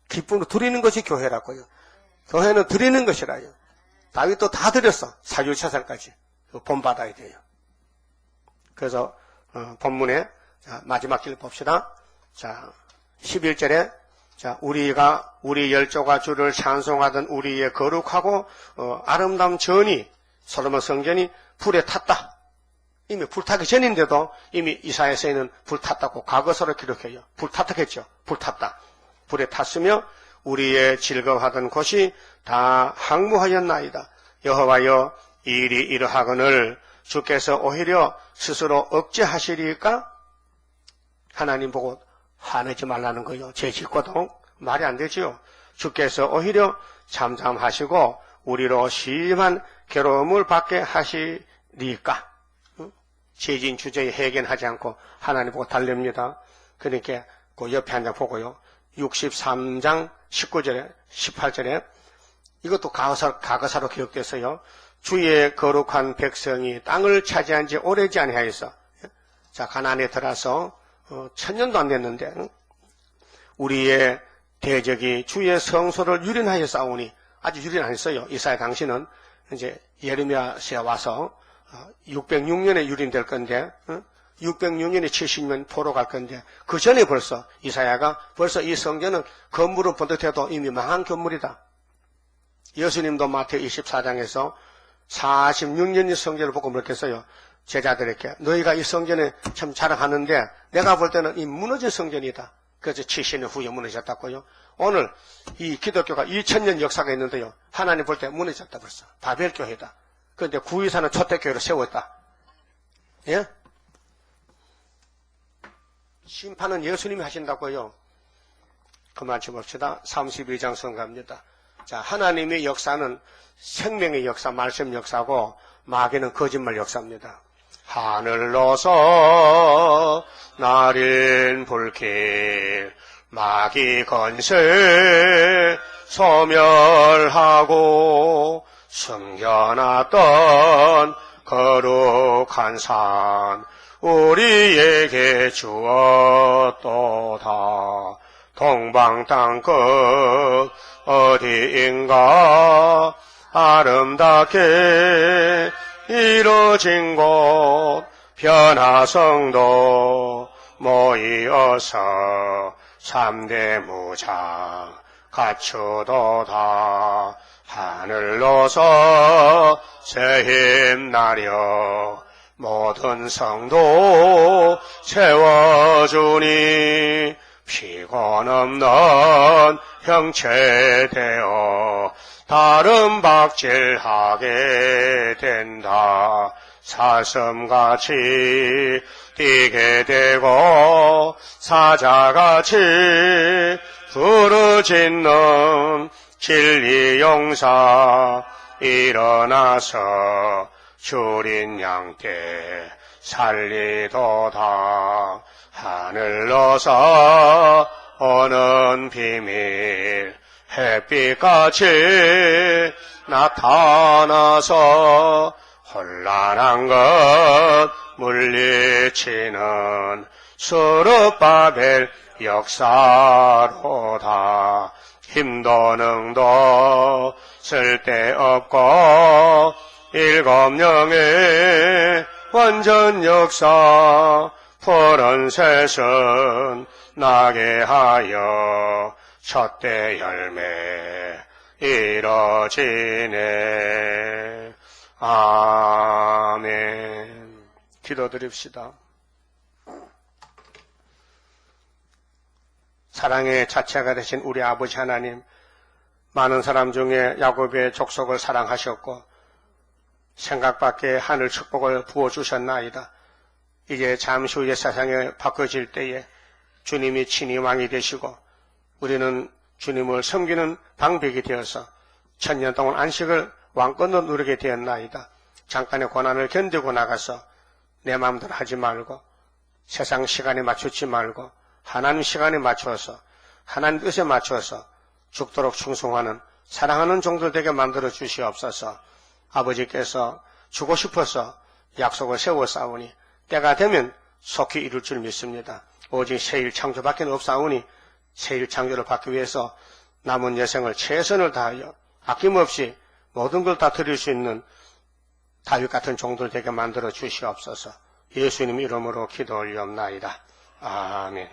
기쁨으로 드리는 것이 교회라고요. 교회는 드리는 것이라요. 다윗도 다 드렸어. 사유재산까지 본받아야 돼요. 그래서 본문에 마지막 길 봅시다. 자, 11절에 우리가 우리 열조가 주를 찬송하던 우리의 거룩하고 아름다운 전이, 솔로몬 성전이 불에 탔다. 이미 불타기 전인데도 이미 이사야서에는 불탔다고 과거서로 기록해요. 불탔다겠죠. 불탔다. 불에 탔으며 우리의 즐거워하던 곳이 다 항무하였나이다. 여호와여, 이 일이 이러하거늘 주께서 오히려 스스로 억제하시리까? 하나님 보고 화내지 말라는 거요. 죄 짓고도 말이 안 되지요. 주께서 오히려 잠잠하시고 우리로 심한 괴로움을 받게 하시리까? 죄진 주제에 해견하지 않고 하나님 보고 달랩니다. 그러니까 그 옆에 한 장 보고요. 63장 19절에 18절에 이것도 가거사로 기록됐어요. 주의 거룩한 백성이 땅을 차지한 지 오래지 아니하여서, 자, 가나안에 들어서 1000년도 안 됐는데 우리의 대적이 주의 성소를 유린하여 싸우니, 아주 유린 안 했어요. 이사야 당시는 이제 예레미야서에 와서 606년에 유린될 건데 606년에 70년 포로 갈 건데, 그 전에 벌써 이사야가 벌써 이 성전은 건물은 번듯해도 이미 망한 건물이다. 예수님도 마태오 24장에서 46년이 성전을 보고 그랬겠어요. 제자들에게 너희가 이 성전에 참 자랑하는데 내가 볼 때는 이 무너진 성전이다. 그래서 70년 후에 무너졌다고요. 오늘 이 기독교가 2000년 역사가 있는데요. 하나님 볼 때 무너졌다 벌써. 바벨교회다. 그런데 구이사는 초대교회로 세웠다. 예? 심판은 예수님이 하신다고요. 그만 좀 봅시다. 32장 성가입니다. 자, 하나님의 역사는 생명의 역사, 말씀 역사고 마귀는 거짓말 역사입니다. 하늘로서 날인 불길 마귀 건세 소멸하고 숨겨놨던 거룩한 산 우리에게 주었도다. 동방 땅끝 어디인가 아름답게 이루어진 곳 변화성도 모이어서 3대 무장 갖추도다. 하늘로서 새 힘나려 모든 성도 채워주니 피곤 없는 형체 되어 다른 박질하게 된다. 사슴같이 뛰게 되고 사자같이 부르짖는 진리용사 일어나서 줄인 양떼 살리도다. 하늘로서 오는 비밀 햇빛같이 나타나서 혼란한 것 물리치는 수르바벨 역사로다. 힘도 능도 쓸데없고 일곱령의 완전 역사 푸른 새순 나게 하여 첫대 열매 이뤄지네. 아멘. 기도드립시다. 사랑의 자체가 되신 우리 아버지 하나님, 많은 사람 중에 야곱의 족속을 사랑하셨고 생각밖의 하늘 축복을 부어주셨나이다. 이제 잠시 후에 세상에 바꿔질 때에 주님이 친히 왕이 되시고 우리는 주님을 섬기는 방백이 되어서 천년 동안 안식을 왕권으로 누리게 되었나이다. 잠깐의 고난을 견디고 나가서 내 마음대로 하지 말고 세상 시간에 맞추지 말고 하나님 시간에 맞춰서 하나님 뜻에 맞춰서 죽도록 충성하는 사랑하는 종들 되게 만들어 주시옵소서. 아버지께서 주고 싶어서 약속을 세워 싸우니 때가 되면 속히 이룰 줄 믿습니다. 오직 새일 창조밖에 없사오니 새일 창조를 받기 위해서 남은 여생을 최선을 다하여 아낌없이 모든 걸 다 드릴 수 있는 다윗 같은 종들 되게 만들어 주시옵소서. 예수님 이름으로 기도 올리옵나이다. 아멘.